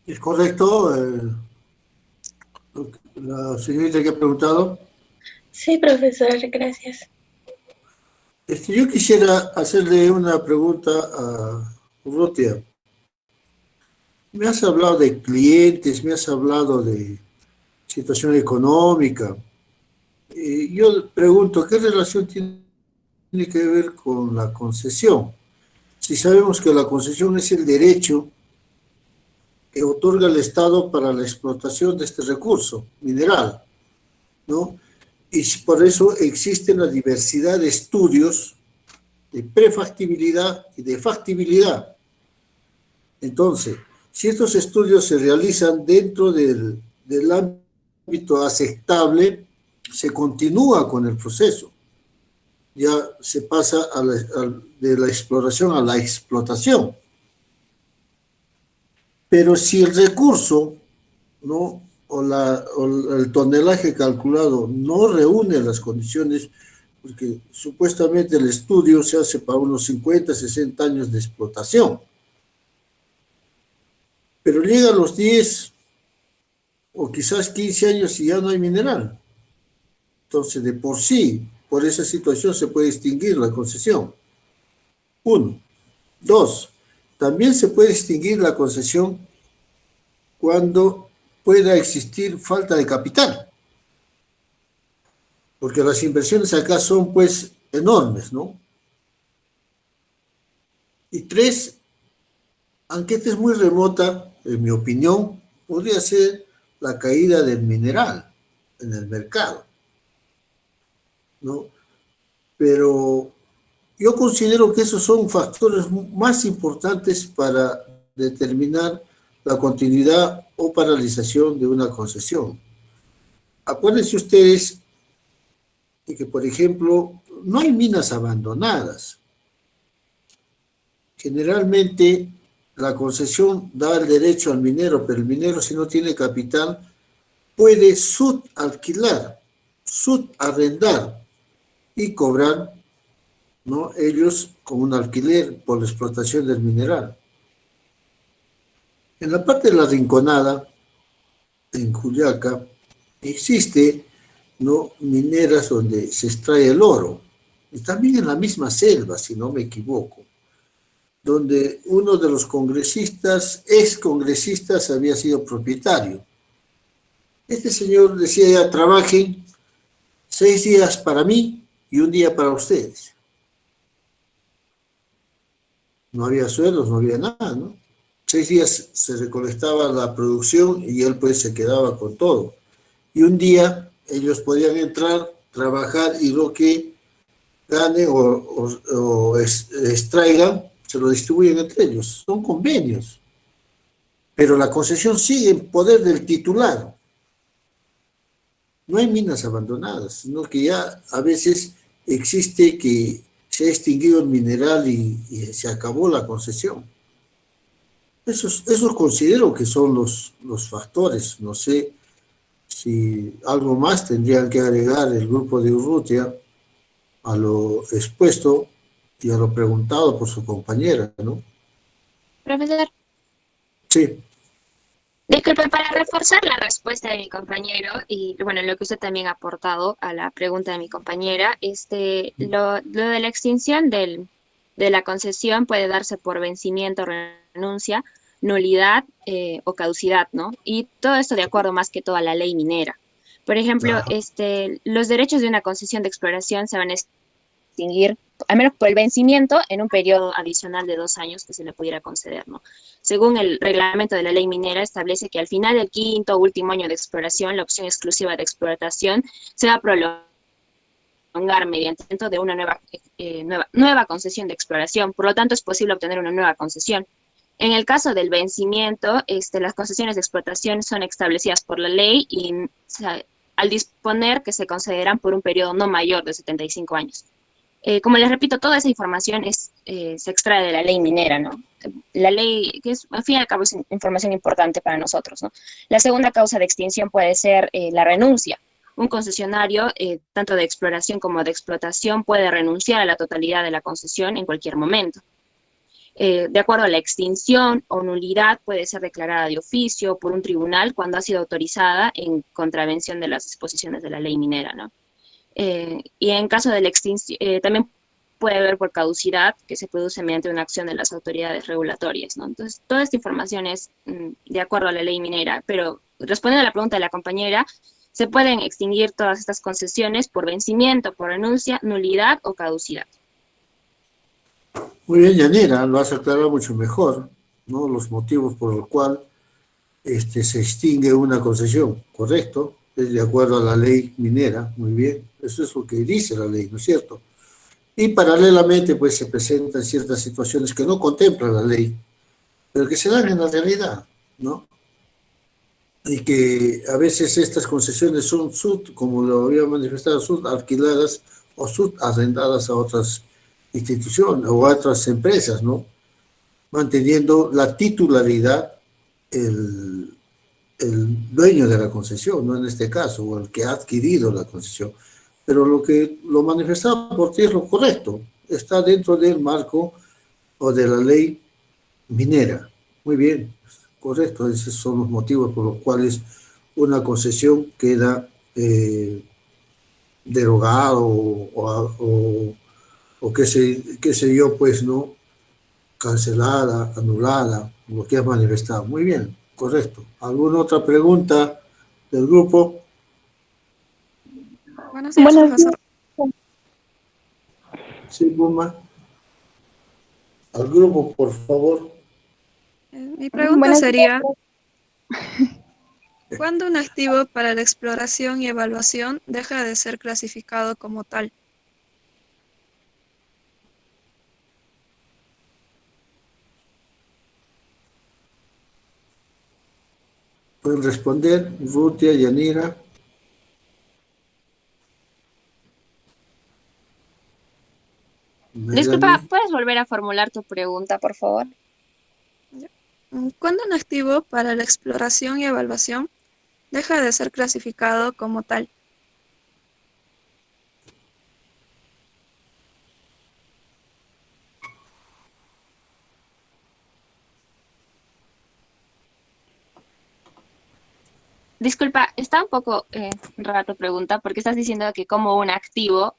¿Es correcto? La señorita que ha preguntado. Sí, profesor, gracias. Yo quisiera hacerle una pregunta a Urrutia. Me has hablado de clientes, me has hablado de situación económica. Yo pregunto, ¿qué relación tiene que ver con la concesión? Si sabemos que la concesión es el derecho que otorga el Estado para la explotación de este recurso mineral, ¿no? Y por eso existe la diversidad de estudios de prefactibilidad y de factibilidad. Entonces, si estos estudios se realizan dentro del ámbito aceptable, se continúa con el proceso. Ya se pasa de la exploración a la explotación. Pero si el recurso, ¿no? o el tonelaje calculado no reúne las condiciones, porque supuestamente el estudio se hace para unos 50, 60 años de explotación, pero llega a los 10 o quizás 15 años y ya no hay mineral. Entonces, de por sí, por esa situación se puede extinguir la concesión. Uno. Dos, también se puede extinguir la concesión cuando pueda existir falta de capital, porque las inversiones acá son pues enormes, ¿no? Y tres, aunque esta es muy remota, en mi opinión, podría ser la caída del mineral en el mercado, ¿no? Pero yo considero que esos son factores más importantes para determinar la continuidad o paralización de una concesión. Acuérdense ustedes de que, por ejemplo, no hay minas abandonadas. Generalmente la concesión da el derecho al minero, pero el minero, si no tiene capital, puede subalquilar, subarrendar y cobrar, ¿no? Ellos con un alquiler por la explotación del mineral. En la parte de la Rinconada, en Juliaca, existe, ¿no? mineras donde se extrae el oro, y también en la misma selva, si no me equivoco. donde uno de los congresistas, ex congresistas, había sido propietario. Este señor decía ya, trabajen 6 días para mí y un día para ustedes. No había sueldos, no había nada, ¿no? 6 días se recolectaba la producción y él pues se quedaba con todo. Y un día ellos podían entrar, trabajar y lo que ganen o extraigan, se lo distribuyen entre ellos. Son convenios. Pero la concesión sigue en poder del titular. No hay minas abandonadas, sino que ya a veces existe que se ha extinguido el mineral y se acabó la concesión. Eso considero que son los factores. No sé si algo más tendrían que agregar el grupo de Urrutia a lo expuesto y a lo preguntado por su compañera, ¿no? Profesor, Sí, disculpe, para reforzar la respuesta de mi compañero y bueno, lo que usted también ha aportado a la pregunta de mi compañera, lo de la extinción de la concesión puede darse por vencimiento, renuncia, nulidad o caducidad, ¿no? Y todo esto de acuerdo más que todo a la ley minera. Por ejemplo, claro. los derechos de una concesión de exploración se van a extinguir, al menos por el vencimiento, en un periodo adicional de 2 años que se le pudiera conceder, ¿no? Según el reglamento de la ley minera, establece que al final del quinto o último año de exploración, la opción exclusiva de explotación se va a prolongar mediante de una nueva concesión de exploración. Por lo tanto, es posible obtener una nueva concesión. En el caso del vencimiento, las concesiones de explotación son establecidas por la ley y al disponer que se concederán por un periodo no mayor de 75 años. Como les repito, toda esa información se extrae de la ley minera, ¿no? La ley, que es, al fin y al cabo, es información importante para nosotros, ¿no? La segunda causa de extinción puede ser la renuncia. Un concesionario, tanto de exploración como de explotación, puede renunciar a la totalidad de la concesión en cualquier momento. De acuerdo a la extinción o nulidad, puede ser declarada de oficio por un tribunal cuando ha sido autorizada en contravención de las disposiciones de la ley minera, ¿no? Y en caso de la extinción, también puede haber por caducidad que se produce mediante una acción de las autoridades regulatorias, ¿no? Entonces, toda esta información es de acuerdo a la ley minera, pero respondiendo a la pregunta de la compañera, se pueden extinguir todas estas concesiones por vencimiento, por renuncia, nulidad o caducidad. Muy bien, Yanira, lo has aclarado mucho mejor, ¿no? Los motivos por los cuales se extingue una concesión, ¿correcto? Es de acuerdo a la ley minera, muy bien. Eso es lo que dice la ley, ¿no es cierto? Y paralelamente, pues, se presentan ciertas situaciones que no contempla la ley, pero que se dan en la realidad, ¿no? Y que a veces estas concesiones son como lo había manifestado, alquiladas o subarrendadas a otras instituciones o a otras empresas, ¿no? Manteniendo la titularidad el dueño de la concesión, ¿no? En este caso, o el que ha adquirido la concesión. Pero lo que lo manifestaba por ti es lo correcto, está dentro del marco o de la ley minera. Muy bien, correcto, esos son los motivos por los cuales una concesión queda derogada o qué sé yo, pues, ¿no? Cancelada, anulada, lo que has manifestado. Muy bien, correcto. ¿Alguna otra pregunta del grupo? Buenos días, profesor. Sí, Puma. Al grupo, por favor. Mi pregunta sería, ¿cuándo un activo para la exploración y evaluación deja de ser clasificado como tal? Pueden responder, Rutia, Yanira. Disculpa, ¿puedes volver a formular tu pregunta, por favor? ¿Cuándo un activo para la exploración y evaluación deja de ser clasificado como tal? Disculpa, está un poco rara tu pregunta porque estás diciendo que como un activo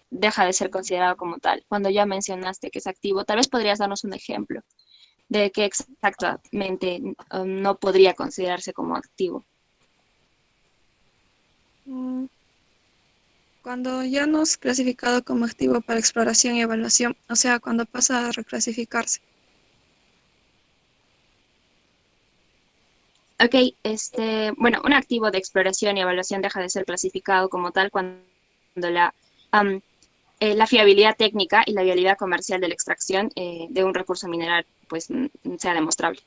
deja de ser considerado como tal. Cuando ya mencionaste que es activo, tal vez podrías darnos un ejemplo de qué exactamente no podría considerarse como activo. Mm, Cuando ya no es clasificado como activo para exploración y evaluación, o sea, cuando pasa a reclasificarse. Ok, bueno, un activo de exploración y evaluación deja de ser clasificado como tal cuando la, am, la fiabilidad técnica y la viabilidad comercial de la extracción de un recurso mineral pues sea demostrable.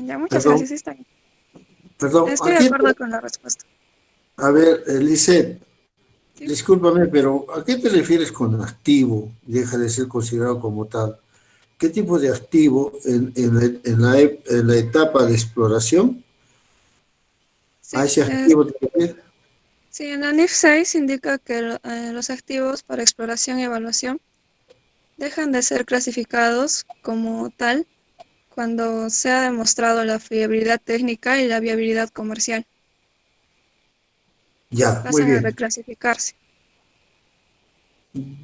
Ya, muchas Perdón, gracias, está bien. perdón, Estoy de acuerdo con la respuesta. a ver, Lisette, ¿Sí? discúlpame, pero ¿a qué te refieres con activo? Deja de ser considerado como tal. ¿Qué tipo de activo en la etapa de exploración? ¿A Sí, ese activo te refieres? sí, en la NIF 6 indica que los activos para exploración y evaluación dejan de ser clasificados como tal cuando se ha demostrado la fiabilidad técnica y la viabilidad comercial. Ya, muy Pasan a bien. reclasificarse.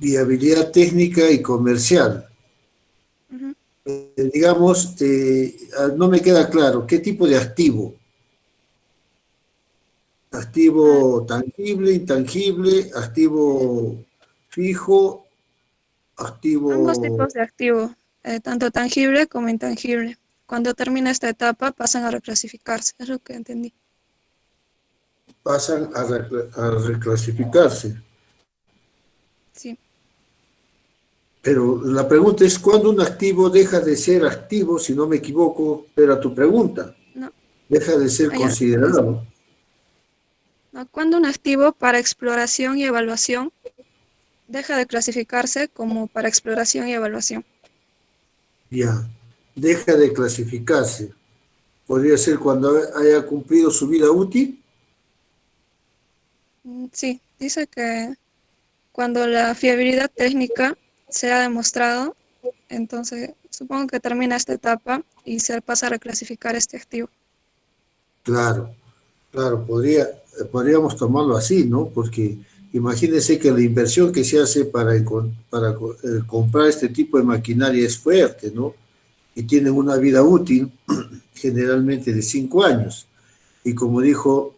Viabilidad técnica y comercial. Ujú. Digamos, no me queda claro, ¿qué tipo de activo? Ah, Activo tangible, intangible, activo fijo, Ambos activo tipos de activo, tanto tangible como intangible. Cuando termina esta etapa pasan a reclasificarse, es lo que entendí. pasan a reclasificarse. Sí, Pero la pregunta es, ¿cuándo un activo deja de ser activo, si no me equivoco, era tu pregunta? no, Deja de ser allá. considerado. No, cuando un activo para exploración y evaluación deja de clasificarse como para exploración y evaluación. Ya, deja de clasificarse. Podría ser cuando haya cumplido su vida útil. Sí, dice que cuando la fiabilidad técnica se ha demostrado, entonces supongo que termina esta etapa y se pasa a reclasificar este activo. Claro, claro, podríamos tomarlo así, ¿no? Porque imagínense que la inversión que se hace para comprar este tipo de maquinaria es fuerte, ¿no? Y tienen una vida útil generalmente de 5 años. Y como dijo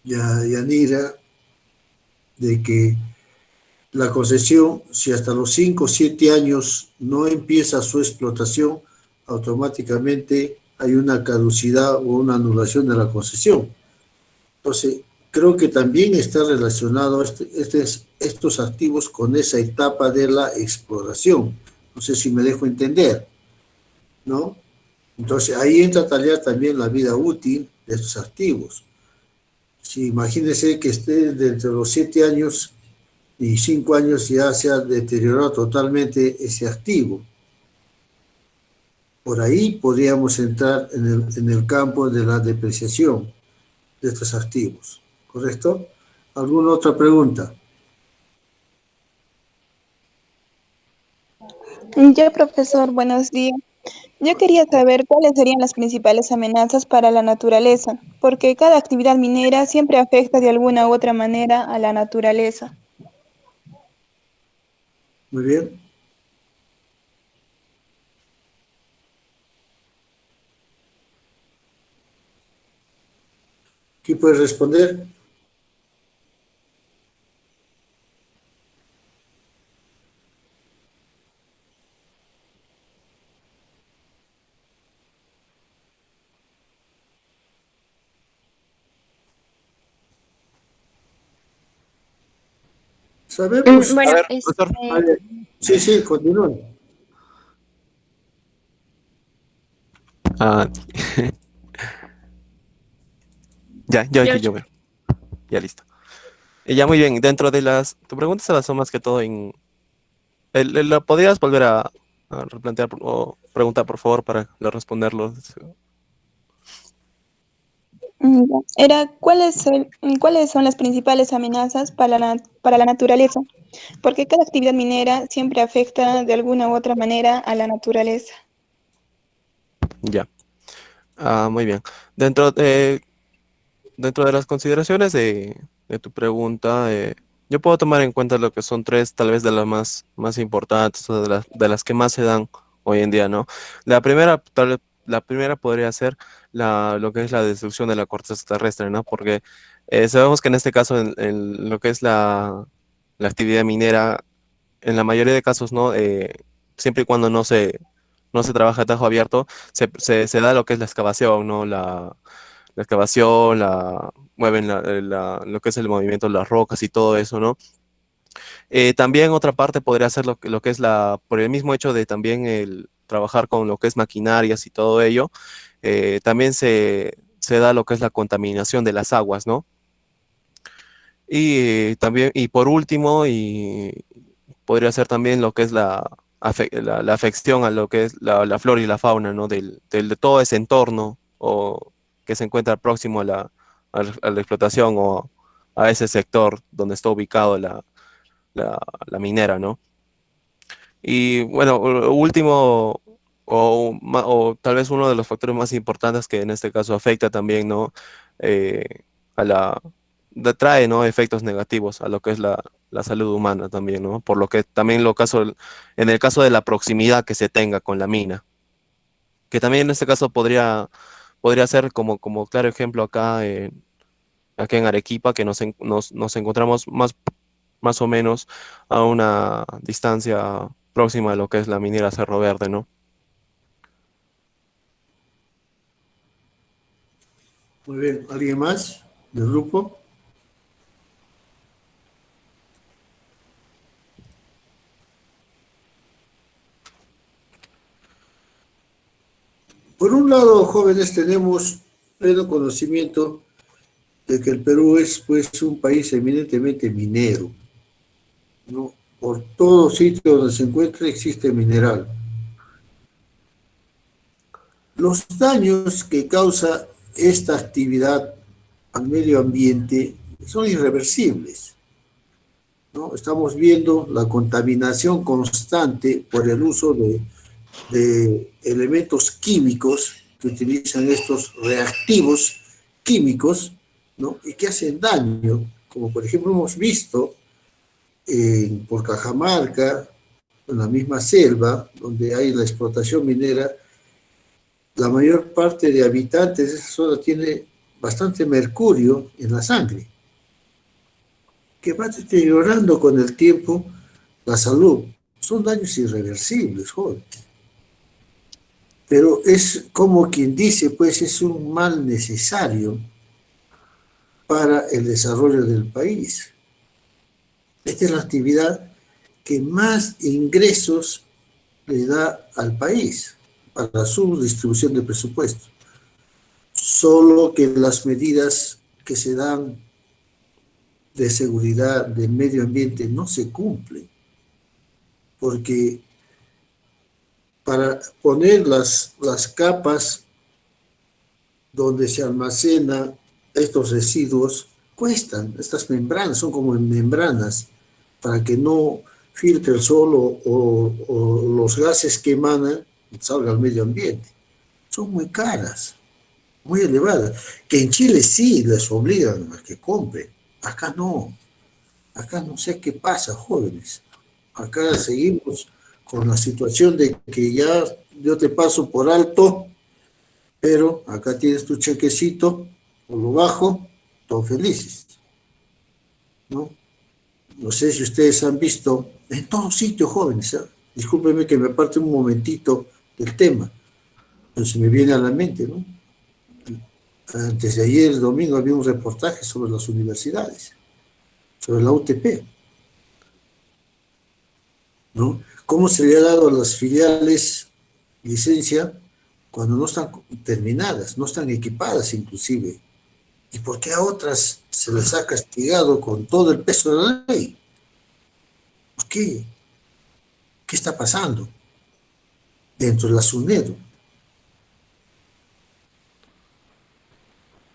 Yanira, de que la concesión, si hasta los 5 o 7 años no empieza su explotación, automáticamente hay una caducidad o una anulación de la concesión. Entonces, creo que también está relacionado estos activos con esa etapa de la exploración. No sé si me dejo entender, ¿no? Entonces, ahí entra también la vida útil de estos activos. Si imagínese que esté dentro de los 7 años y 5 años ya se ha deteriorado totalmente ese activo. Por ahí podríamos entrar en el campo de la depreciación de estos activos, ¿correcto? ¿Alguna otra pregunta? Ya, profesor, buenos días. Yo quería saber cuáles serían las principales amenazas para la naturaleza, porque cada actividad minera siempre afecta de alguna u otra manera a la naturaleza. Muy bien. ¿Quién puede responder? Sabemos. A Bueno, ver, profesor. A ver, sí, sí, continúe. Ah, ya aquí George, yo veo. Ya listo. Ya muy bien, dentro de tu pregunta se basó más que todo en... ¿La podrías volver a replantear o preguntar, por favor, para responderlo? Ya. Era, ¿cuáles son las principales amenazas para la naturaleza? Porque cada actividad minera siempre afecta de alguna u otra manera a la naturaleza. Ya. Muy bien. Dentro de... dentro de las consideraciones de tu pregunta, yo puedo tomar en cuenta lo que son tres, tal vez de las más importantes o de las que más se dan hoy en día, ¿no? La primera, la primera podría ser lo que es la destrucción de la corteza terrestre, ¿no? Porque sabemos que en este caso, en lo que es la actividad minera, en la mayoría de casos, ¿no? Siempre y cuando no se trabaja a tajo abierto, se da lo que es la excavación, ¿no? La excavación, mueven lo que es el movimiento de las rocas y todo eso, ¿no? También otra parte podría ser lo que es por el mismo hecho de también el trabajar con lo que es maquinarias y todo ello, también se da lo que es la contaminación de las aguas, ¿no? Y también, y por último, y podría ser también lo que es la afección a lo que es la flora y la fauna, ¿no? De todo ese entorno o que se encuentra próximo a la explotación o a ese sector donde está ubicado la minera, ¿no? Y bueno, último, o tal vez uno de los factores más importantes que en este caso afecta también, ¿no? A trae, ¿no? Efectos negativos a lo que es la salud humana también, ¿no? Por lo que también en el caso de la proximidad que se tenga con la mina, que también en este caso podría ser como claro ejemplo acá en Arequipa, que nos encontramos más o menos a una distancia próxima a lo que es la minera Cerro Verde, ¿no? Muy bien, ¿alguien más del grupo? Por un lado, jóvenes, tenemos pleno conocimiento de que el Perú es pues un país eminentemente minero, ¿no? Por todo sitio donde se encuentre existe mineral. Los daños que causa esta actividad al medio ambiente son irreversibles, ¿no? Estamos viendo la contaminación constante por el uso de elementos químicos que utilizan estos reactivos químicos, ¿no? Y que hacen daño, como por ejemplo hemos visto por Cajamarca, en la misma selva, donde hay la explotación minera, la mayor parte de habitantes de esa zona tiene bastante mercurio en la sangre, que va deteriorando con el tiempo la salud. Son daños irreversibles, joven. Pero es como quien dice, pues es un mal necesario para el desarrollo del país. Esta es la actividad que más ingresos le da al país para su distribución de presupuesto. Solo que las medidas que se dan de seguridad del medio ambiente no se cumplen, porque para poner las capas donde se almacenan estos residuos cuestan. Estas membranas son como membranas para que no filtre el sol o los gases que emanan salgan al medio ambiente. Son muy caras, muy elevadas, que en Chile sí les obligan a que compren. Acá no. Acá no sé qué pasa, jóvenes. Acá seguimos con la situación de que ya yo te paso por alto, pero acá tienes tu chequecito, por lo bajo, todos felices, ¿no? No sé si ustedes han visto en todos sitios, jóvenes, ¿eh? Discúlpenme que me aparte un momentito del tema, pero se me viene a la mente, ¿no? Antes de ayer, el domingo, había un reportaje sobre las universidades, sobre la UTP, ¿no? ¿Cómo se le ha dado a las filiales licencia cuando no están terminadas, no están equipadas inclusive? ¿Y por qué a otras se les ha castigado con todo el peso de la ley? ¿Por qué? ¿Qué está pasando dentro de la SUNEDU?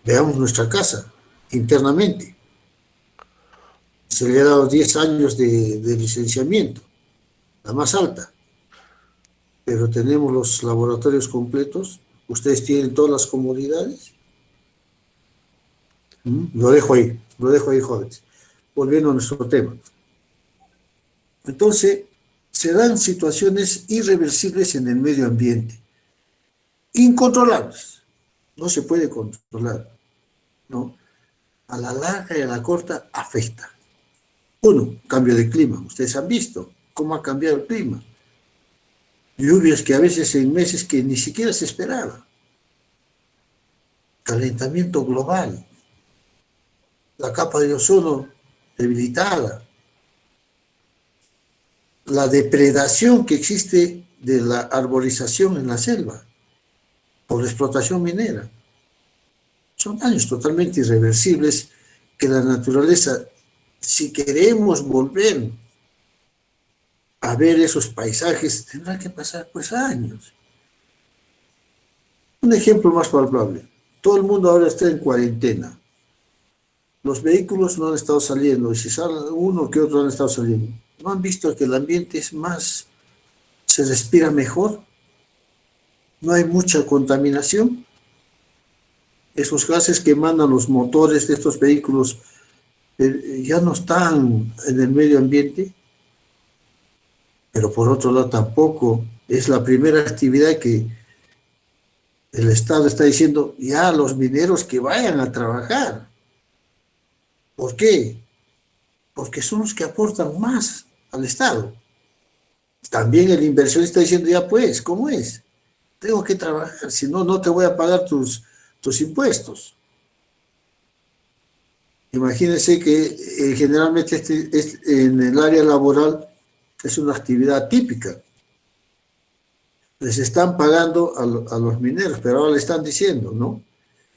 Veamos nuestra casa internamente. Se le ha dado 10 años de licenciamiento, la más alta, pero tenemos los laboratorios completos. ¿Ustedes tienen todas las comodidades? Lo dejo ahí, jóvenes. Volviendo a nuestro tema. Entonces, se dan situaciones irreversibles en el medio ambiente, incontrolables. No se puede controlar, ¿no? A la larga y a la corta afecta. Uno, cambio de clima. Ustedes han visto cómo ha cambiado el clima. Lluvias que a veces en meses que ni siquiera se esperaba. Calentamiento global. La capa de ozono debilitada. La depredación que existe de la arborización en la selva por la explotación minera. Son daños totalmente irreversibles que la naturaleza, si queremos volver a ver esos paisajes, tendrá que pasar pues años. Un ejemplo más palpable. Todo el mundo ahora está en cuarentena. Los vehículos no han estado saliendo, y si sale uno que otro han estado saliendo. ¿No han visto que el ambiente es más, se respira mejor? No hay mucha contaminación. Esos gases que mandan los motores de estos vehículos ya no están en el medio ambiente, pero por otro lado tampoco es la primera actividad que el Estado está diciendo ya a los mineros que vayan a trabajar. ¿Por qué? Porque son los que aportan más al Estado. También el inversionista está diciendo, ya pues, ¿cómo es? Tengo que trabajar, si no, no te voy a pagar tus impuestos. Imagínense que generalmente en el área laboral es una actividad típica. Les están pagando a los mineros, pero ahora le están diciendo, ¿no?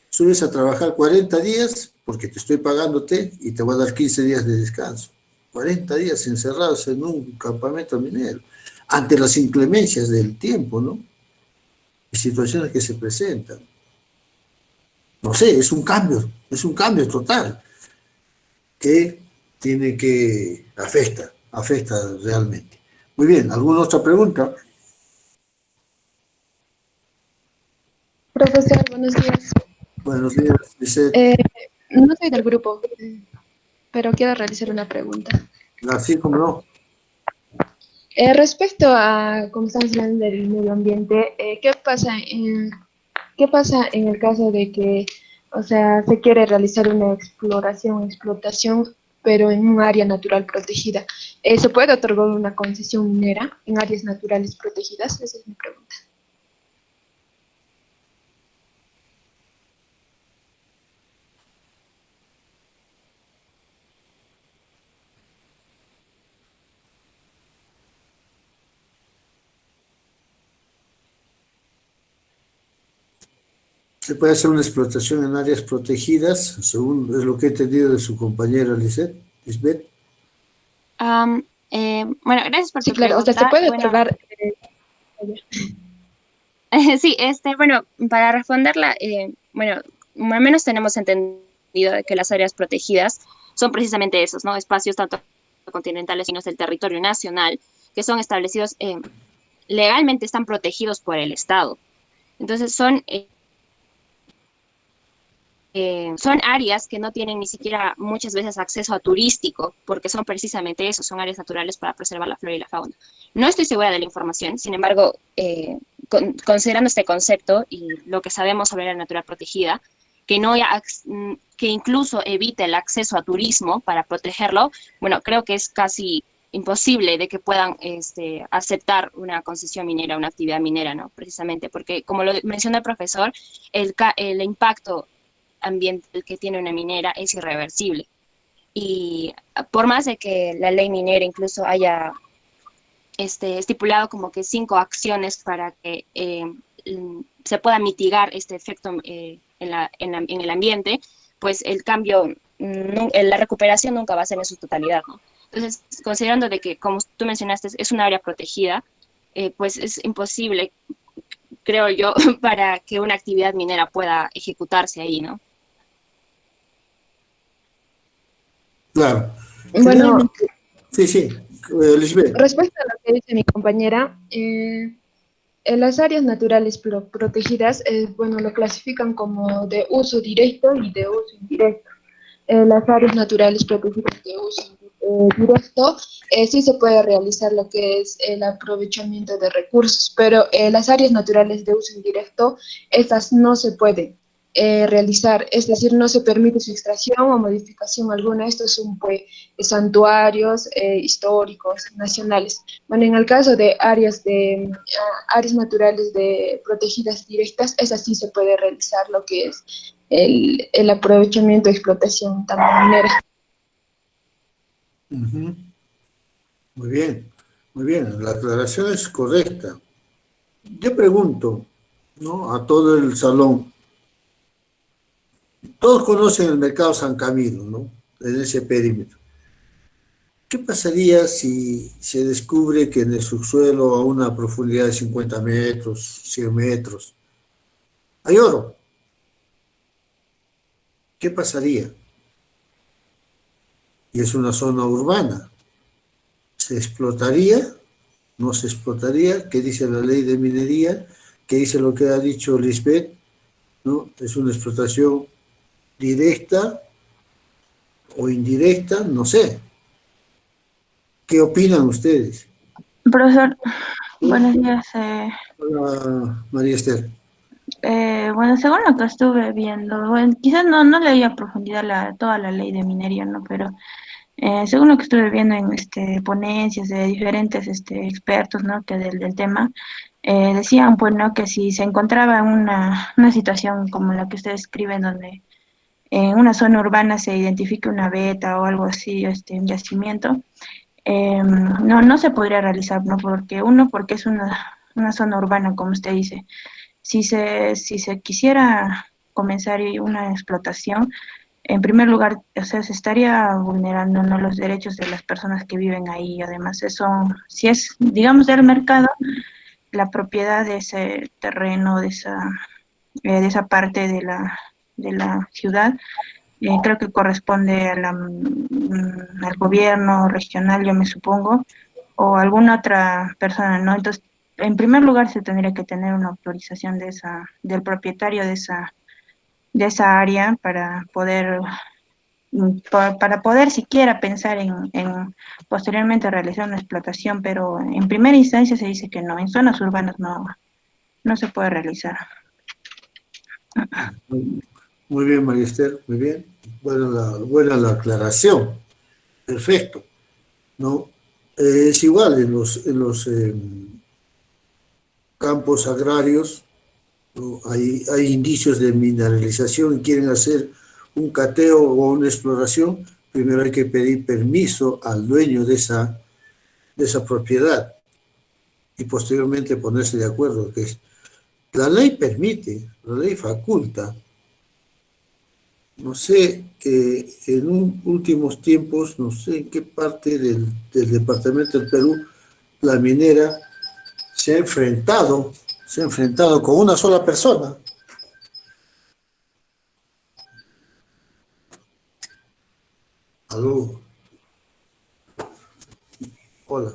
Subes a trabajar 40 días porque te estoy pagándote y te voy a dar 15 días de descanso. 40 días encerrados en un campamento minero, ante las inclemencias del tiempo, ¿no? Y situaciones que se presentan. No sé, es un cambio total que tiene que afecta realmente. Muy bien, ¿alguna otra pregunta? Profesor, buenos días. Buenos días, Lisette. No soy del grupo, pero quiero realizar una pregunta. Así como no. Respecto a, como estamos hablando del medio ambiente, ¿qué pasa en el caso de que, o sea, se quiere realizar una explotación, pero en un área natural protegida? ¿Se puede otorgar una concesión minera en áreas naturales protegidas? Esa es mi pregunta. Se puede hacer una explotación en áreas protegidas, según es lo que he entendido de su compañera Lisbeth. Bueno, gracias por Sí, su claro, o sea, se pregunta. puede Bueno, otorgar. sí, bueno, para responderla, bueno, al menos tenemos entendido de que las áreas protegidas son precisamente esos, ¿no? Espacios tanto continentales como del territorio nacional, que son establecidos, legalmente están protegidos por el Estado. Entonces son áreas que no tienen ni siquiera muchas veces acceso a turístico, porque son precisamente eso, son áreas naturales para preservar la flora y la fauna. No estoy segura de la información, sin embargo, considerando este concepto y lo que sabemos sobre la natura protegida, que incluso evite el acceso a turismo para protegerlo, bueno, creo que es casi imposible de que puedan aceptar una concesión minera, una actividad minera, ¿no? Precisamente, porque como lo mencionó el profesor, el impacto ambiental que tiene una minera es irreversible. Y por más de que la ley minera incluso haya estipulado como que 5 acciones para que se pueda mitigar este efecto en el ambiente, pues el cambio, la recuperación nunca va a ser en su totalidad, ¿no? Entonces, considerando de que, como tú mencionaste, es un área protegida, pues es imposible, creo yo, para que una actividad minera pueda ejecutarse ahí, ¿no? Claro. Bueno, Sí, Lisbeth. respecto a lo que dice mi compañera, en las áreas naturales protegidas, bueno, lo clasifican como de uso directo y de uso indirecto. las áreas naturales protegidas de uso directo, sí se puede realizar lo que es el aprovechamiento de recursos, pero las áreas naturales de uso indirecto, estas no se pueden realizar, es decir, no se permite su extracción o modificación alguna. Estos son pues santuarios históricos nacionales. Bueno, en el caso de áreas naturales protegidas directas, esas sí se puede realizar lo que es el aprovechamiento y explotación también minera. Ujú. Muy bien, la aclaración es correcta. Yo pregunto, ¿no? A todo el salón, todos conocen el mercado San Camilo, ¿no? En ese perímetro. ¿Qué pasaría si se descubre que en el subsuelo, a una profundidad de 50 metros, 100 metros, hay oro? ¿Qué pasaría? Y es una zona urbana. ¿Se explotaría? ¿No se explotaría? ¿Qué dice la ley de minería? ¿Qué dice lo que ha dicho Lisbeth? ¿No? Es una explotación directa o indirecta, no sé. ¿Qué opinan ustedes? Profesor, ¿Sí? buenos días. Hola, María Esther. Bueno, según lo que estuve viendo, bueno, quizás no leí a profundidad toda la ley de minería, ¿no? Pero según lo que estuve viendo en ponencias de diferentes expertos, ¿no? Que del tema, decían, pues, ¿no? Que si se encontraba una situación como la que usted escribe, donde en una zona urbana se identifique una veta o algo así, un yacimiento, no se podría realizar, ¿no? Porque es una zona urbana, como usted dice. Si se quisiera comenzar una explotación, en primer lugar, o sea, se estaría vulnerando, ¿no?, los derechos de las personas que viven ahí. Además, eso, si es, digamos, del mercado, la propiedad de ese terreno, de esa parte de la ciudad, creo que corresponde al gobierno regional, yo me supongo, o alguna otra persona, ¿no? Entonces, en primer lugar, se tendría que tener una autorización del propietario de esa área para poder, para poder siquiera pensar en posteriormente realizar una explotación, pero en primera instancia se dice que no, en zonas urbanas no se puede realizar. Muy bien, María Esther, muy bien. Buena la aclaración. Perfecto, ¿no? Es igual en los campos agrarios, ¿no? Hay indicios de mineralización y quieren hacer un cateo o una exploración. Primero hay que pedir permiso al dueño de esa propiedad y posteriormente ponerse de acuerdo. La ley permite, la ley faculta. No sé, en últimos tiempos, no sé en qué parte del departamento del Perú, la minera se ha enfrentado con una sola persona. Aló, hola.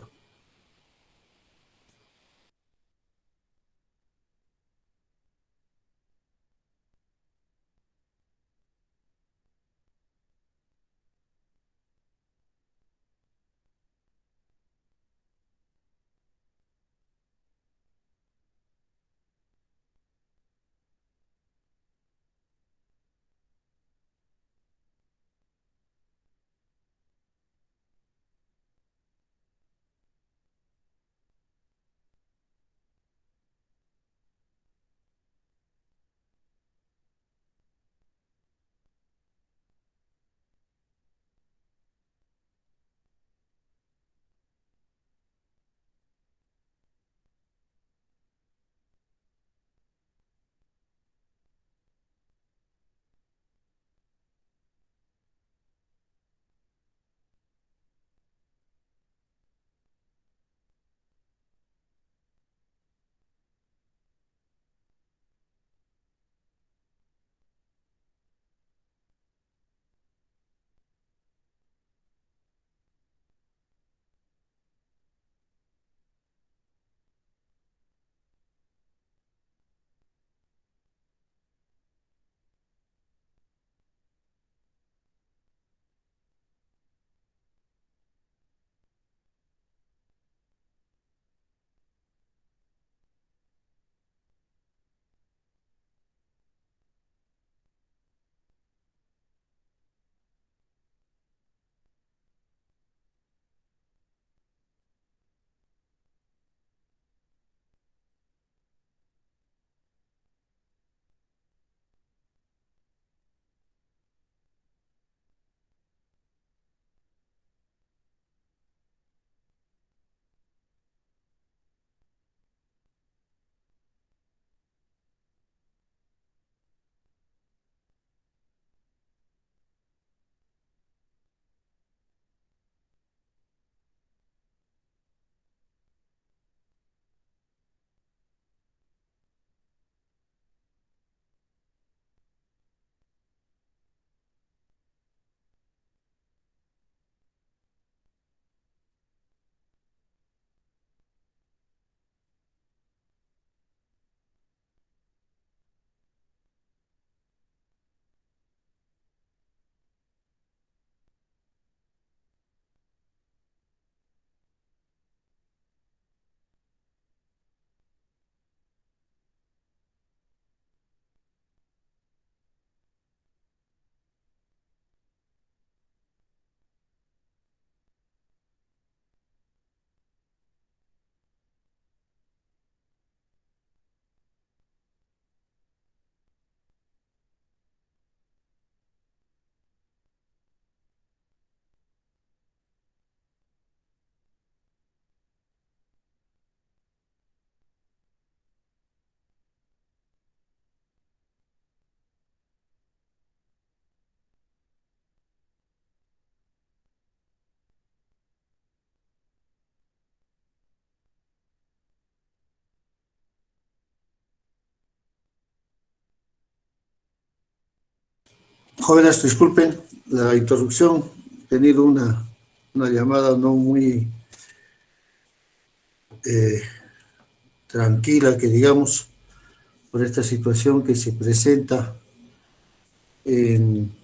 Jóvenes, disculpen la interrupción. He tenido una llamada no muy eh, tranquila, que digamos, por esta situación que se presenta en-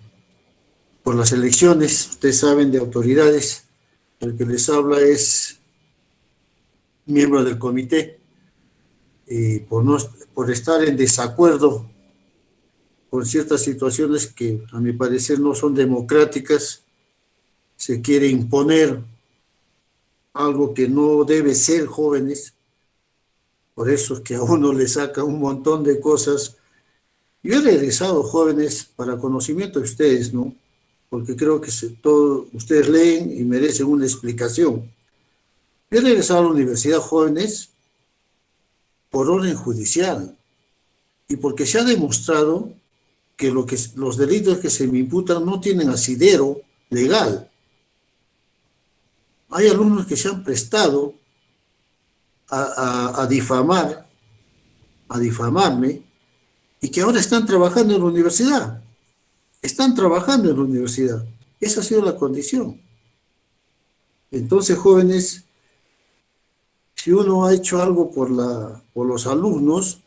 por las elecciones, ustedes saben, de autoridades. El que les habla es miembro del comité, y por estar en desacuerdo con ciertas situaciones que a mi parecer no son democráticas, se quiere imponer algo que no debe ser, jóvenes. Por eso es que a uno le saca un montón de cosas. Yo he regresado, jóvenes, para conocimiento de ustedes, ¿no? Porque creo que todos ustedes leen y merecen una explicación. Yo he regresado a la universidad, jóvenes, por orden judicial y porque se ha demostrado que, los delitos que se me imputan no tienen asidero legal. Hay alumnos que se han prestado a difamarme, y que ahora están trabajando en la universidad. Están trabajando en la universidad. Esa ha sido la condición. Entonces, jóvenes, si uno ha hecho algo por los alumnos,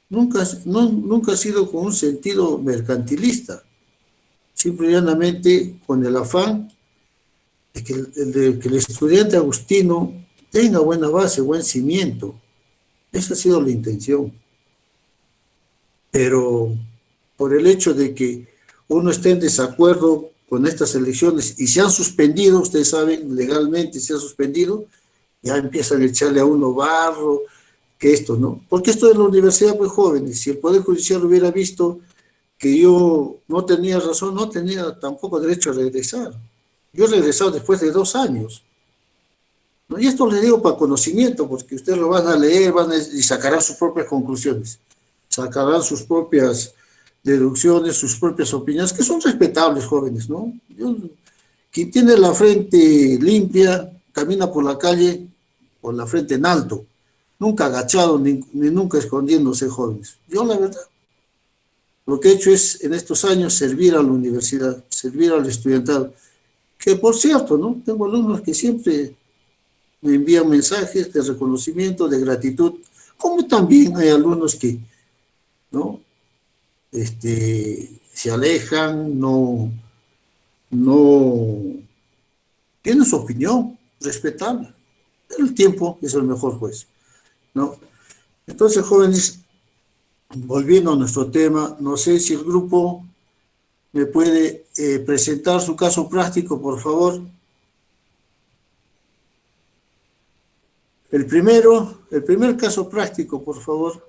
nunca ha sido con un sentido mercantilista, simple y llanamente con el afán de que el estudiante agustino tenga buena base, buen cimiento. Esa ha sido la intención. Pero por el hecho de que uno esté en desacuerdo con estas elecciones y se han suspendido, ustedes saben, legalmente se ha suspendido, ya empiezan a echarle a uno barro, que esto, ¿no? Porque esto de la universidad, pues jóvenes, si el Poder Judicial hubiera visto que yo no tenía razón, no tenía tampoco derecho a regresar. Yo he regresado después de 2 años, ¿no? Y esto les digo para conocimiento, porque ustedes lo van a leer, y sacarán sus propias conclusiones, sacarán sus propias deducciones, sus propias opiniones, que son respetables, jóvenes, ¿no? Quien tiene la frente limpia, camina por la calle con la frente en alto, nunca agachado ni nunca escondiéndose, jóvenes. Yo, la verdad, lo que he hecho es, en estos años, servir a la universidad, servir al estudiantado, que por cierto, ¿no? Tengo alumnos que siempre me envían mensajes de reconocimiento, de gratitud, como también hay alumnos que, ¿no? Se alejan, no tienen su opinión, respetable. Pero el tiempo es el mejor juez, ¿no? Entonces, jóvenes, volviendo a nuestro tema, no sé si el grupo me puede presentar su caso práctico, por favor. El primer caso práctico, por favor.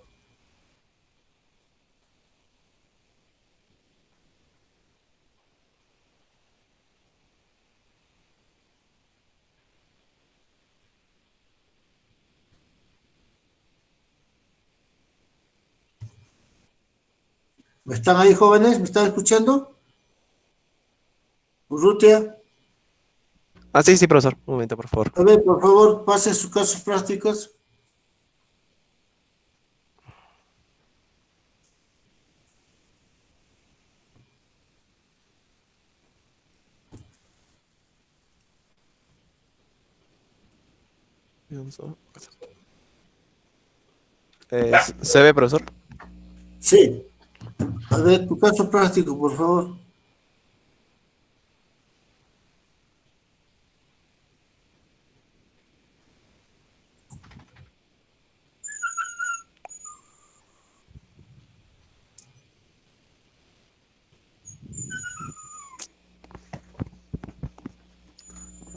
¿Están ahí, jóvenes? ¿Me están escuchando? Urrutia, Ah, sí, sí, profesor. Un momento, por favor. a ver, por favor, pasen sus casos prácticos. ¿Se ve, profesor? Sí. A ver, tu caso práctico, por favor.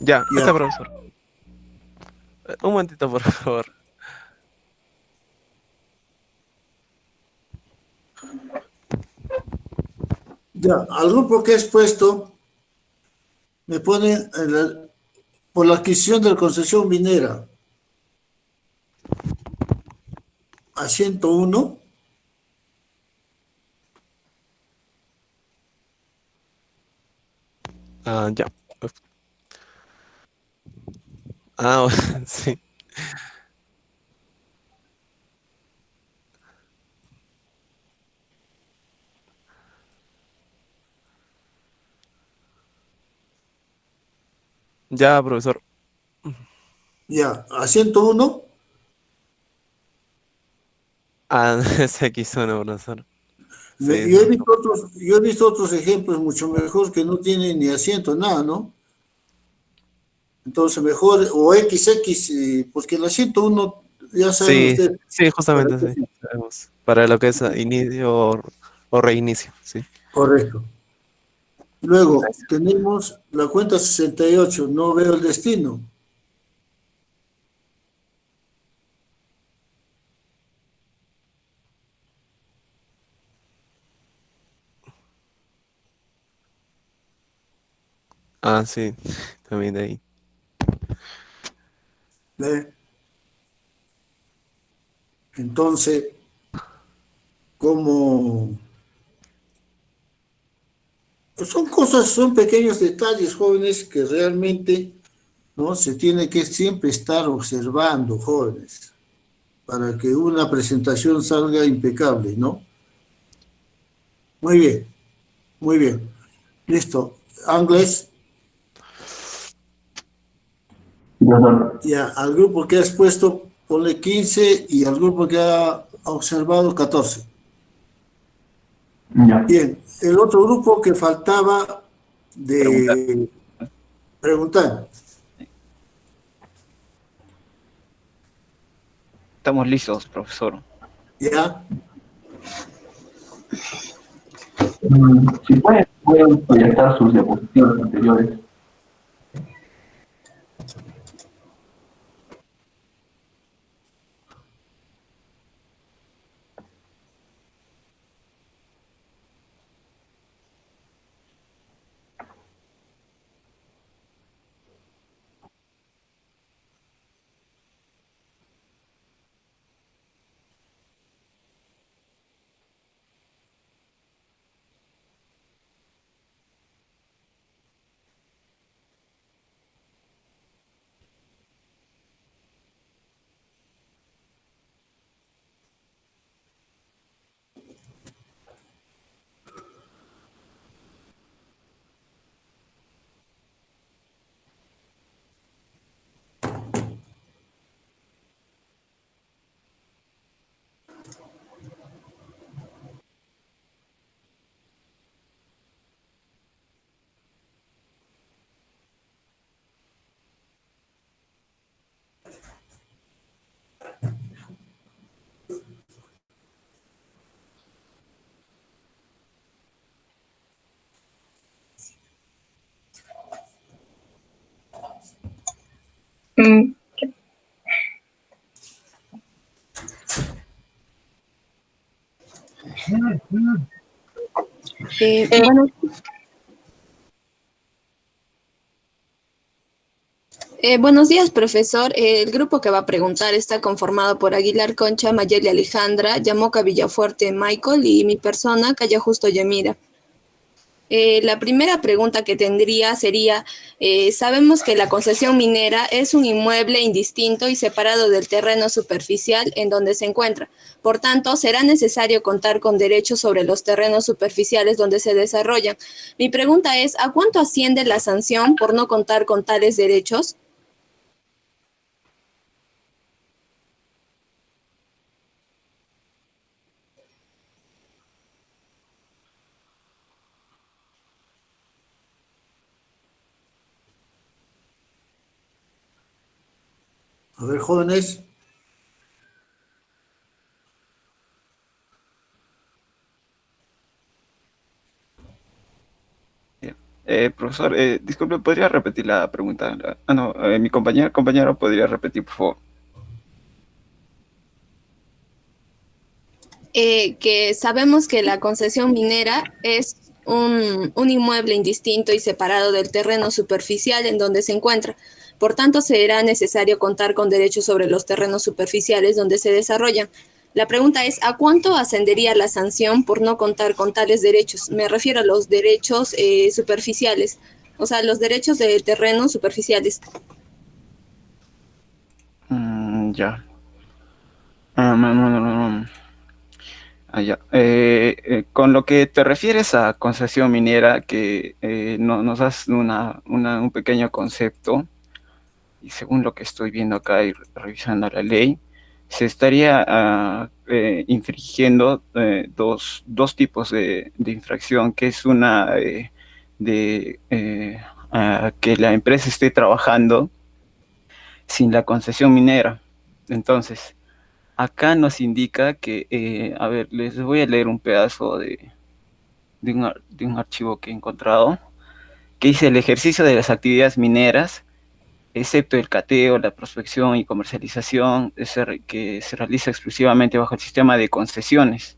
Ya, Ya. está, profesor. Un momentito, por favor. Ya, al grupo que he expuesto, me pone por la adquisición de la concesión minera a 101. Ah, ya. Ah, sí. Ya, profesor. Ya, a 101. Ah, es X1, profesor. Sí, Yo he visto otros ejemplos mucho mejor que no tienen ni asiento, nada, ¿no? Entonces mejor, o XX, porque el asiento uno, ya saben sí, ustedes, sí, ¿para justamente qué sí. sirve? Sabemos. Para lo que es inicio o reinicio, sí. Correcto. Luego tenemos la cuenta 68, no veo el destino. Ah, sí, también de ahí. ¿Ve? Entonces, como pues son cosas, son pequeños detalles, jóvenes, que realmente, ¿no? Se tiene que siempre estar observando, jóvenes, para que una presentación salga impecable, ¿no? Muy bien, muy bien. Listo. Ángeles, Profesor. ya, al grupo que has puesto, ponle 15 y al grupo que ha observado 14. Ya. Bien, el otro grupo que faltaba Pregunta. de preguntar, Estamos listos, profesor. ¿ya? Si pueden proyectar sus diapositivas anteriores. Mm, Bueno, buenos días, profesor. El grupo que va a preguntar está conformado por Aguilar Concha, Mayeli Alejandra, Yamoca Villafuerte Michael y mi persona, Calla Justo Yamira. La primera pregunta que tendría sería, sabemos que la concesión minera es un inmueble indistinto y separado del terreno superficial en donde se encuentra. Por tanto, será necesario contar con derechos sobre los terrenos superficiales donde se desarrollan. Mi pregunta es, ¿a cuánto asciende la sanción por no contar con tales derechos? A ver, jóvenes, Profesor, disculpe, ¿podría repetir la pregunta? No, mi compañero, ¿podría repetir, por favor? Que sabemos que la concesión minera es un inmueble indistinto y separado del terreno superficial en donde se encuentra. Por tanto, será necesario contar con derechos sobre los terrenos superficiales donde se desarrollan. La pregunta es, ¿a cuánto ascendería la sanción por no contar con tales derechos? Me refiero a los derechos superficiales, o sea, los derechos de terrenos superficiales. Ya. No, no, no, no. Ya. Con lo que te refieres a concesión minera, que nos das un pequeño concepto, y según lo que estoy viendo acá y revisando la ley, se estaría infringiendo dos tipos de infracción, que es una que la empresa esté trabajando sin la concesión minera. Entonces, acá nos indica que, a ver, les voy a leer un pedazo de un archivo que he encontrado, que dice: el ejercicio de las actividades mineras, excepto el cateo, la prospección y comercialización, que se realiza exclusivamente bajo el sistema de concesiones,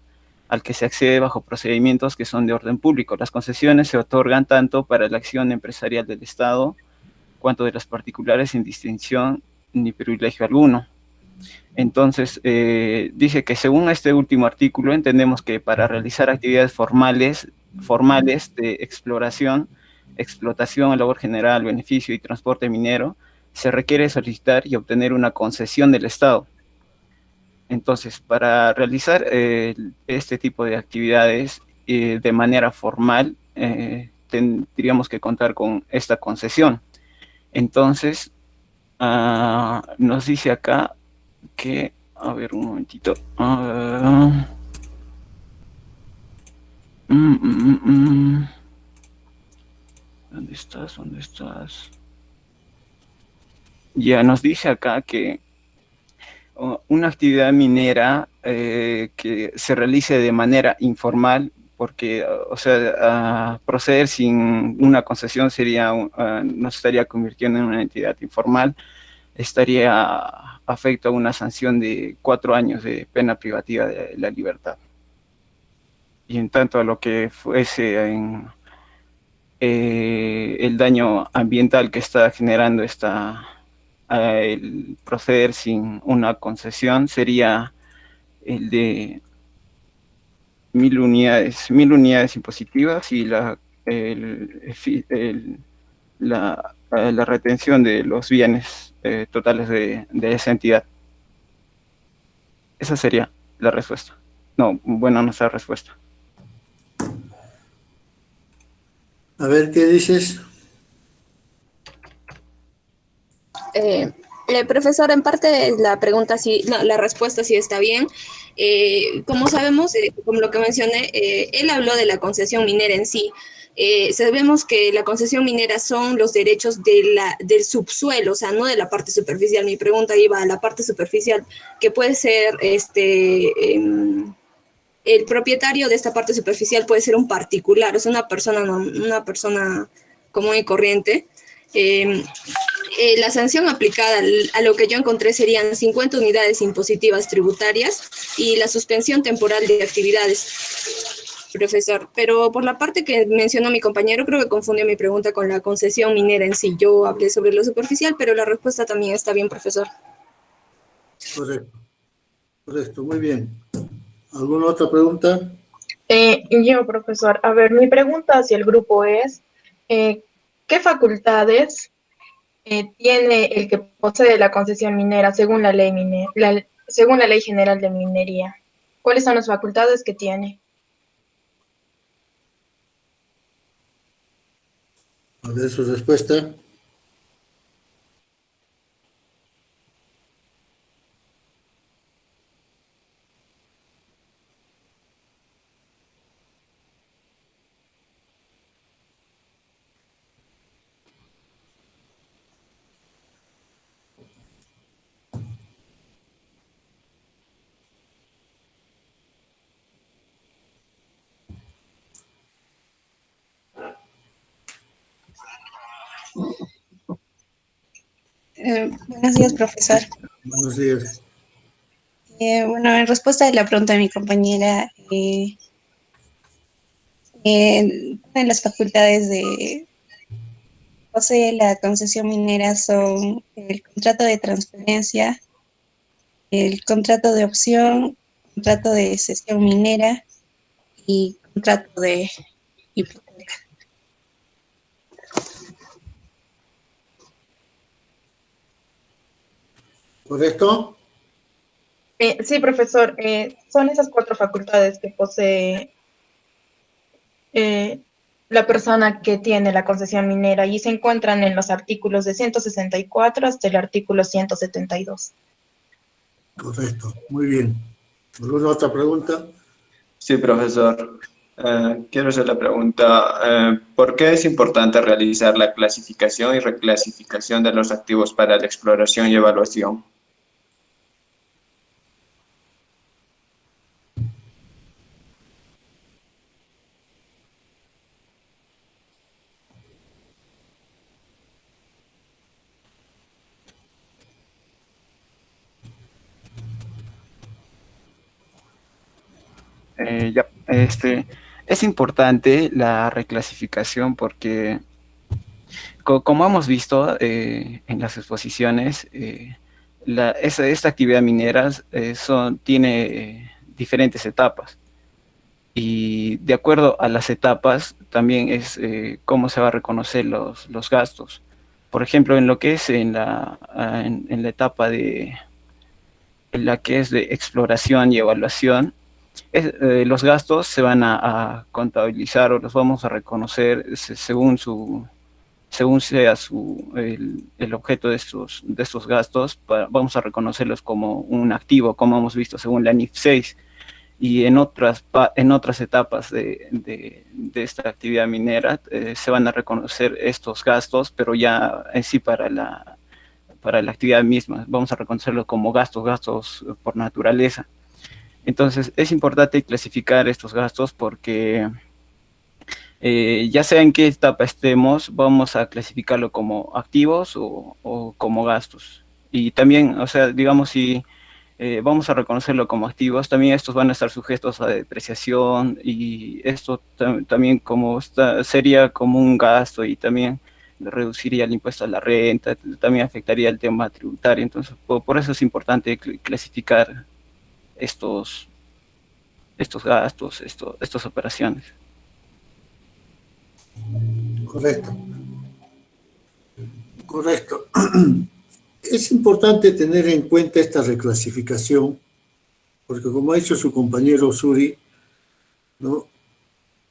al que se accede bajo procedimientos que son de orden público. Las concesiones se otorgan tanto para la acción empresarial del Estado cuanto de los particulares sin distinción ni privilegio alguno. Entonces, dice que según este último artículo, entendemos que para realizar actividades formales de exploración, explotación, labor general, beneficio y transporte minero, se requiere solicitar y obtener una concesión del Estado. Entonces, para realizar este tipo de actividades de manera formal, tendríamos que contar con esta concesión. Entonces, nos dice acá que, a ver, un momentito. ¿Dónde estás? ¿Dónde estás? Ya nos dice acá que una actividad minera que se realice de manera informal, porque, o sea, proceder sin una concesión sería, nos estaría convirtiendo en una entidad informal, estaría afecto a una sanción de 4 años de pena privativa de la libertad. Y en tanto a lo que fuese en el daño ambiental que está generando el proceder sin una concesión, sería el de 1.000 unidades impositivas y la retención de los bienes totales de esa entidad. Esa sería la respuesta. No, bueno, nuestra respuesta. A ver, ¿qué dices? Profesor, en parte la pregunta sí, no, la respuesta sí está bien. Como sabemos, como lo que mencioné, él habló de la concesión minera en sí. Sabemos que la concesión minera son los derechos del subsuelo, o sea, no de la parte superficial. Mi pregunta iba a la parte superficial, que puede ser el propietario de esta parte superficial puede ser un particular, o sea, una persona común y corriente. La sanción aplicada a lo que yo encontré serían 50 unidades impositivas tributarias y la suspensión temporal de actividades, profesor. Pero por la parte que mencionó mi compañero, creo que confundió mi pregunta con la concesión minera en sí. Yo hablé sobre lo superficial, pero la respuesta también está bien, profesor. Correcto, correcto, muy bien. ¿Alguna otra pregunta? Yo, profesor, a ver, mi pregunta hacia el grupo es, ¿qué facultades tiene el que posee la concesión minera según la ley según la Ley General de Minería? ¿Cuáles son las facultades que tiene? A ver su respuesta. Buenos días, profesor. Buenos días. Bueno, en respuesta a la pregunta de mi compañera, una de las facultades de posee la concesión minera son el contrato de transferencia, el contrato de opción, contrato de cesión minera y contrato de hipoteca. ¿Correcto? Sí, profesor, son esas 4 facultades que posee la persona que tiene la concesión minera y se encuentran en los artículos de 164 hasta el artículo 172. Correcto, muy bien. ¿Alguna otra pregunta? Sí, profesor. Quiero hacer la pregunta, ¿por qué es importante realizar la clasificación y reclasificación de los activos para la exploración y evaluación? Es importante la reclasificación porque, como hemos visto en las exposiciones, esta actividad minera tiene diferentes etapas. Y de acuerdo a las etapas, también es cómo se va a reconocer los gastos. Por ejemplo, en lo que es en la etapa en la que es de exploración y evaluación, los gastos se van a contabilizar o los vamos a reconocer según sea el objeto de estos gastos, vamos a reconocerlos como un activo, como hemos visto según la NIF 6. Y en otras etapas de esta actividad minera se van a reconocer estos gastos, pero ya en sí para la actividad misma. Vamos a reconocerlos como gastos por naturaleza. Entonces, es importante clasificar estos gastos porque ya sea en qué etapa estemos, vamos a clasificarlo como activos o como gastos. Y también, o sea, digamos, si vamos a reconocerlo como activos, también estos van a estar sujetos a depreciación y esto también sería como un gasto y también reduciría el impuesto a la renta, también afectaría el tema tributario. Entonces, por eso es importante clasificar estos gastos, estas operaciones. Correcto. Correcto. Es importante tener en cuenta esta reclasificación, porque como ha dicho su compañero Suri, ¿no?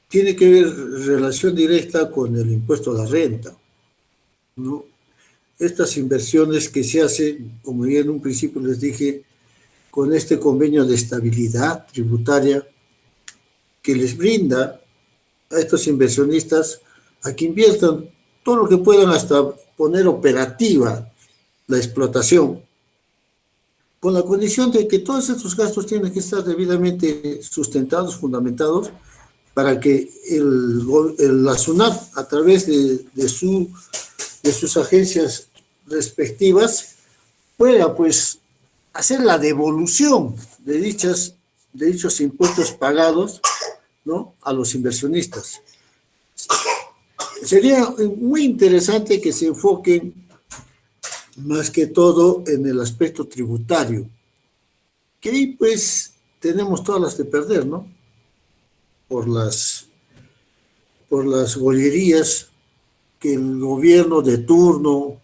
Tiene que ver relación directa con el impuesto a la renta, ¿no? Estas inversiones que se hacen, como ya en un principio les dije, con este convenio de estabilidad tributaria que les brinda a estos inversionistas a que inviertan todo lo que puedan hasta poner operativa la explotación, con la condición de que todos estos gastos tienen que estar debidamente sustentados, fundamentados, para que la SUNAT, a través de sus agencias respectivas, pueda pues hacer la devolución de dichos impuestos pagados, ¿no?, a los inversionistas. Sería muy interesante que se enfoquen más que todo en el aspecto tributario, que ahí pues tenemos todas las de perder, ¿no? Por las gollerías que el gobierno de turno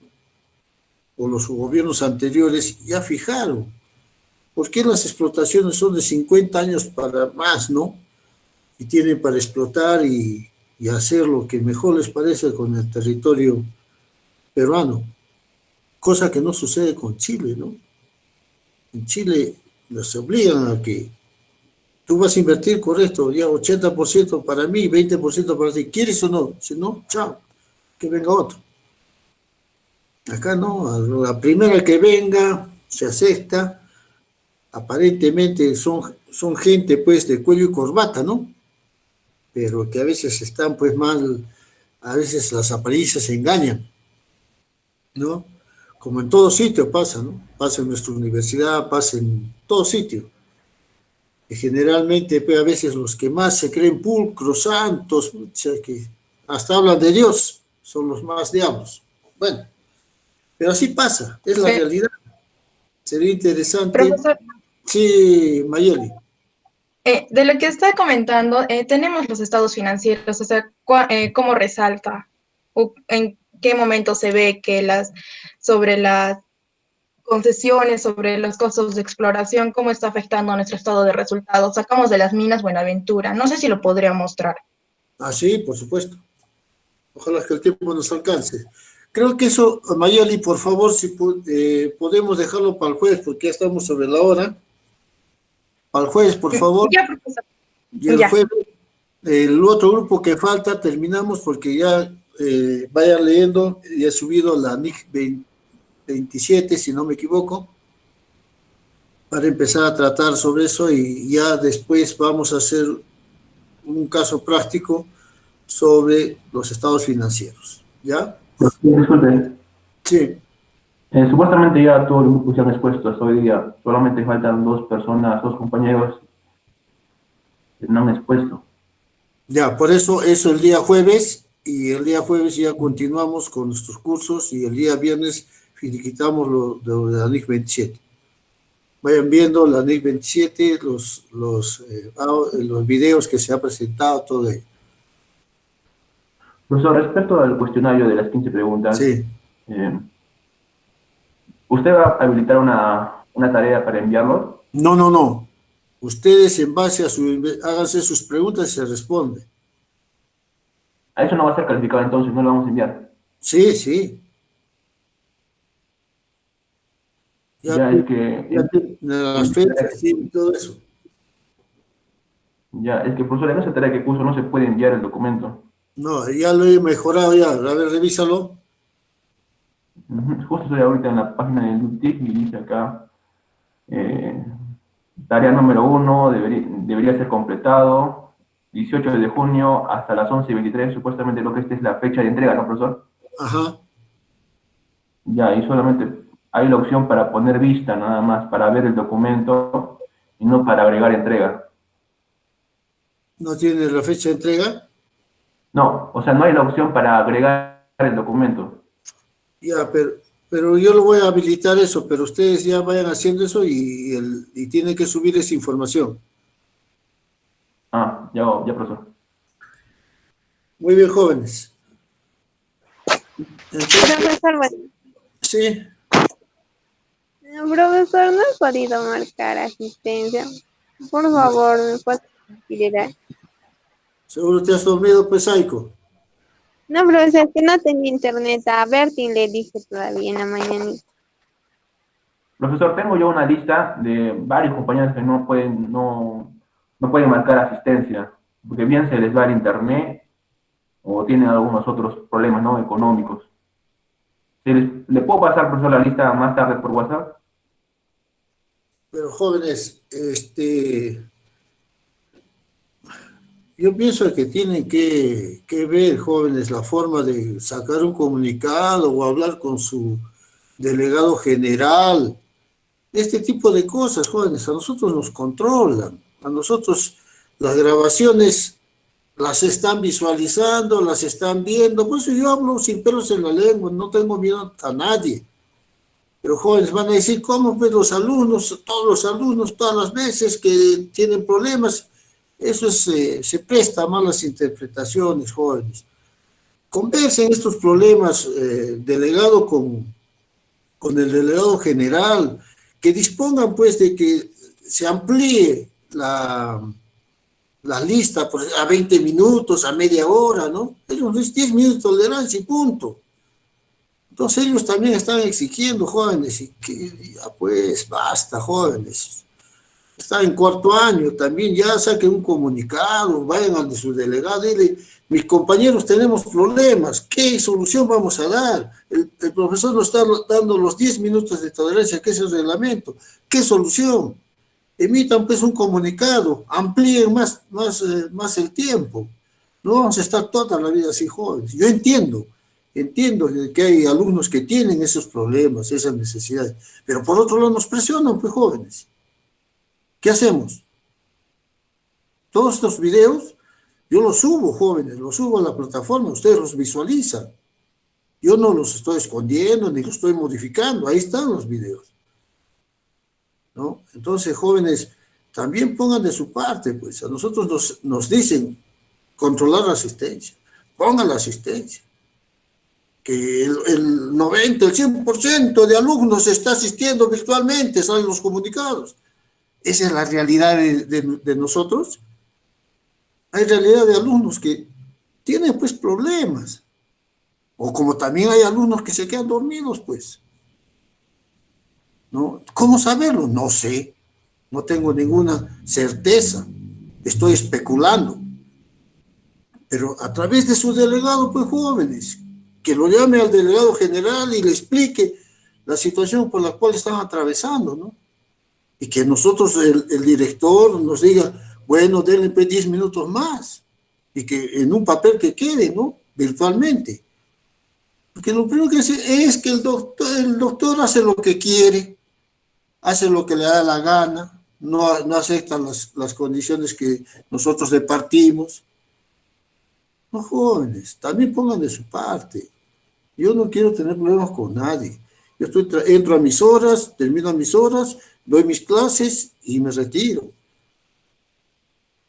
o los gobiernos anteriores ya fijaron. ¿Por qué las explotaciones son de 50 años para más, no? Y tienen para explotar y hacer lo que mejor les parece con el territorio peruano, cosa que no sucede con Chile, ¿no? En Chile les obligan a que tú vas a invertir, correcto, ya 80% para mí, 20% para ti, ¿quieres o no? Si no, chao, que venga otro. Acá no, a la primera que venga se acepta, aparentemente son gente pues de cuello y corbata, ¿no? Pero que a veces están pues mal, a veces las apariencias engañan, ¿no? Como en todo sitio pasa, ¿no? Pasa en nuestra universidad, pasa en todo sitio. Y generalmente pues, a veces los que más se creen pulcros, santos, que hasta hablan de Dios, son los más diablos. Bueno, pero así pasa, es la realidad. Sería interesante. Profesor, sí, Mayeli. De lo que está comentando, tenemos los estados financieros, o sea, cómo resalta, o en qué momento se ve que concesiones, sobre los costos de exploración, cómo está afectando a nuestro estado de resultados. Sacamos de las minas Buenaventura. No sé si lo podría mostrar. Ah, sí, por supuesto. Ojalá que el tiempo nos alcance. Creo que eso, Mayeli, por favor, si podemos dejarlo para el jueves, porque ya estamos sobre la hora. Para el jueves, por favor. Ya, profesor. Y el jueves, el otro grupo que falta, terminamos porque ya vayan leyendo, y he subido la NIC 27, si no me equivoco, para empezar a tratar sobre eso y ya después vamos a hacer un caso práctico sobre los estados financieros. ¿Ya? Disculpe. Sí. Supuestamente ya todos los grupos se han expuesto hasta hoy día. Solamente faltan 2 personas, 2 compañeros que no han expuesto. Ya, por eso el día jueves, y el día jueves ya continuamos con nuestros cursos y el día viernes finiquitamos lo de la NIC 27. Vayan viendo la NIC 27, los videos que se ha presentado, todo ello. Profesor, respecto al cuestionario de las 15 preguntas, sí. ¿Usted va a habilitar una tarea para enviarlo? No. Ustedes en base a háganse sus preguntas y se responde. A eso no va a ser calificado entonces, no lo vamos a enviar. Sí. Ya es que... las fechas y todo eso. Ya, es que profesor, en esa tarea que puso no se puede enviar el documento. No, ya lo he mejorado ya. A ver, revísalo. Justo estoy ahorita en la página del UTIC y dice acá, tarea número 1 debería ser completado 18 de junio hasta las 11:23, supuestamente lo que esta es la fecha de entrega, ¿no, profesor? Ajá. Ya, y solamente hay la opción para poner vista nada más, para ver el documento y no para agregar entrega. ¿No tiene la fecha de entrega? No, o sea, no hay la opción para agregar el documento. Ya, pero yo lo voy a habilitar eso, pero ustedes ya vayan haciendo eso y tienen que subir esa información. Ah, ya, profesor. Muy bien, jóvenes. Entonces, Profesor, bueno. Sí. Profesor, no he podido marcar asistencia. Por favor, ¿me puede facilitar? ¿Seguro te has dormido, Pesaico? No, profesor, es que no tenía internet. A Bertín le dije todavía en la mañana. Profesor, tengo yo una lista de varios compañeros que no pueden marcar asistencia, porque bien se les va el internet o tienen algunos otros problemas, ¿no?, económicos. ¿Le puedo pasar, profesor, la lista más tarde por WhatsApp? Pero jóvenes, yo pienso que tienen que ver, jóvenes, la forma de sacar un comunicado o hablar con su delegado general. Este tipo de cosas, jóvenes, a nosotros nos controlan. A nosotros las grabaciones las están visualizando, las están viendo. Por eso yo hablo sin pelos en la lengua, no tengo miedo a nadie. Pero jóvenes van a decir, ¿cómo pues los alumnos, todas las veces que tienen problemas? Eso se presta a malas interpretaciones, jóvenes. Conversen estos problemas, delegado con el delegado general, que dispongan pues de que se amplíe la lista a 20 minutos, a media hora, ¿no? Ellos 10 minutos de tolerancia y punto. Entonces ellos también están exigiendo, jóvenes, y que ya pues basta, jóvenes. Están en cuarto año, también ya saquen un comunicado, vayan al de su delegado, dile, mis compañeros tenemos problemas, ¿qué solución vamos a dar? El profesor nos está dando los 10 minutos de tolerancia, que es el reglamento, ¿qué solución? Emitan pues un comunicado, amplíen más el tiempo, no vamos a estar toda la vida así, jóvenes. Yo entiendo que hay alumnos que tienen esos problemas, esas necesidades, pero por otro lado nos presionan, pues, jóvenes. ¿Qué hacemos? Todos estos videos, yo los subo, jóvenes, los subo a la plataforma, ustedes los visualizan. Yo no los estoy escondiendo ni los estoy modificando, ahí están los videos, ¿no? Entonces, jóvenes, también pongan de su parte, pues, a nosotros nos dicen controlar la asistencia, pongan la asistencia. que el 90, el 100% de alumnos está asistiendo virtualmente, salen los comunicados. Esa es la realidad de nosotros. Hay realidad de alumnos que tienen pues problemas, o como también hay alumnos que se quedan dormidos, pues, ¿no? ¿Cómo saberlo? No sé, no tengo ninguna certeza, estoy especulando, pero a través de su delegado, pues jóvenes, que lo llame al delegado general y le explique la situación por la cual están atravesando, ¿no? Y que nosotros, el director nos diga, bueno, denle 10 minutos más, y que en un papel que quede, ¿no? Virtualmente. Porque lo primero que hace es que el doctor hace lo que quiere, hace lo que le da la gana, no acepta las condiciones que nosotros departimos. No, jóvenes, también pongan de su parte. Yo no quiero tener problemas con nadie. Yo entro a mis horas, termino a mis horas, doy mis clases y me retiro.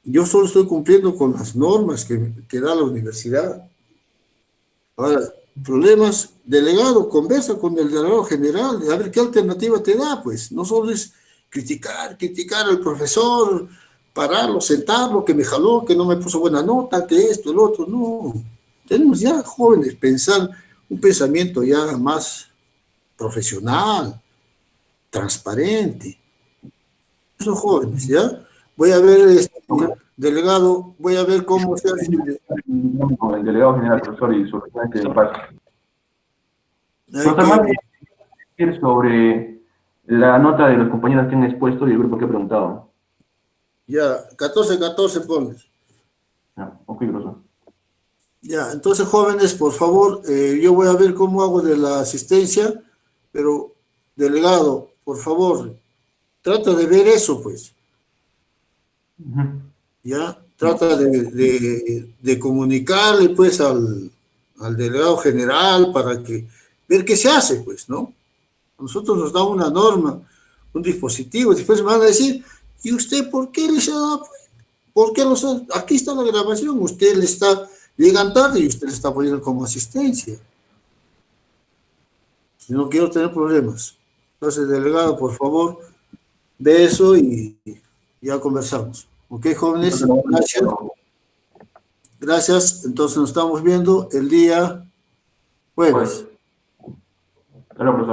Yo solo estoy cumpliendo con las normas que da la universidad. Ahora, problemas, delegado, conversa con el delegado general, a ver qué alternativa te da, pues. No solo es criticar al profesor, pararlo, sentarlo, que me jaló, que no me puso buena nota, que esto, el otro, no. Tenemos ya jóvenes pensar un pensamiento ya más profesional, transparente. Esos jóvenes, ¿ya? Voy a ver, delegado, voy a ver cómo se hace. Con el delegado general, profesor, y su representante de paz. Profesor, más decir sobre la nota de los compañeros que han expuesto y el grupo que ha preguntado. Ya, 14 pones. Ya, ok, profesor. Ya, entonces, jóvenes, por favor, yo voy a ver cómo hago de la asistencia, pero, delegado, por favor, trata de ver eso, pues. Ya, trata de comunicarle, pues, al delegado general para ver qué se hace, pues, ¿no? Nosotros nos da una norma, un dispositivo, después me van a decir, ¿y usted por qué les ha dado? ¿Por qué aquí está la grabación? Usted le está, llegan tarde y usted le está poniendo como asistencia. Si no quiero tener problemas. Entonces, delegado, por favor, ve eso y ya conversamos. ¿Ok, jóvenes? Gracias. Gracias. Entonces nos estamos viendo el día jueves. Claro, profesor.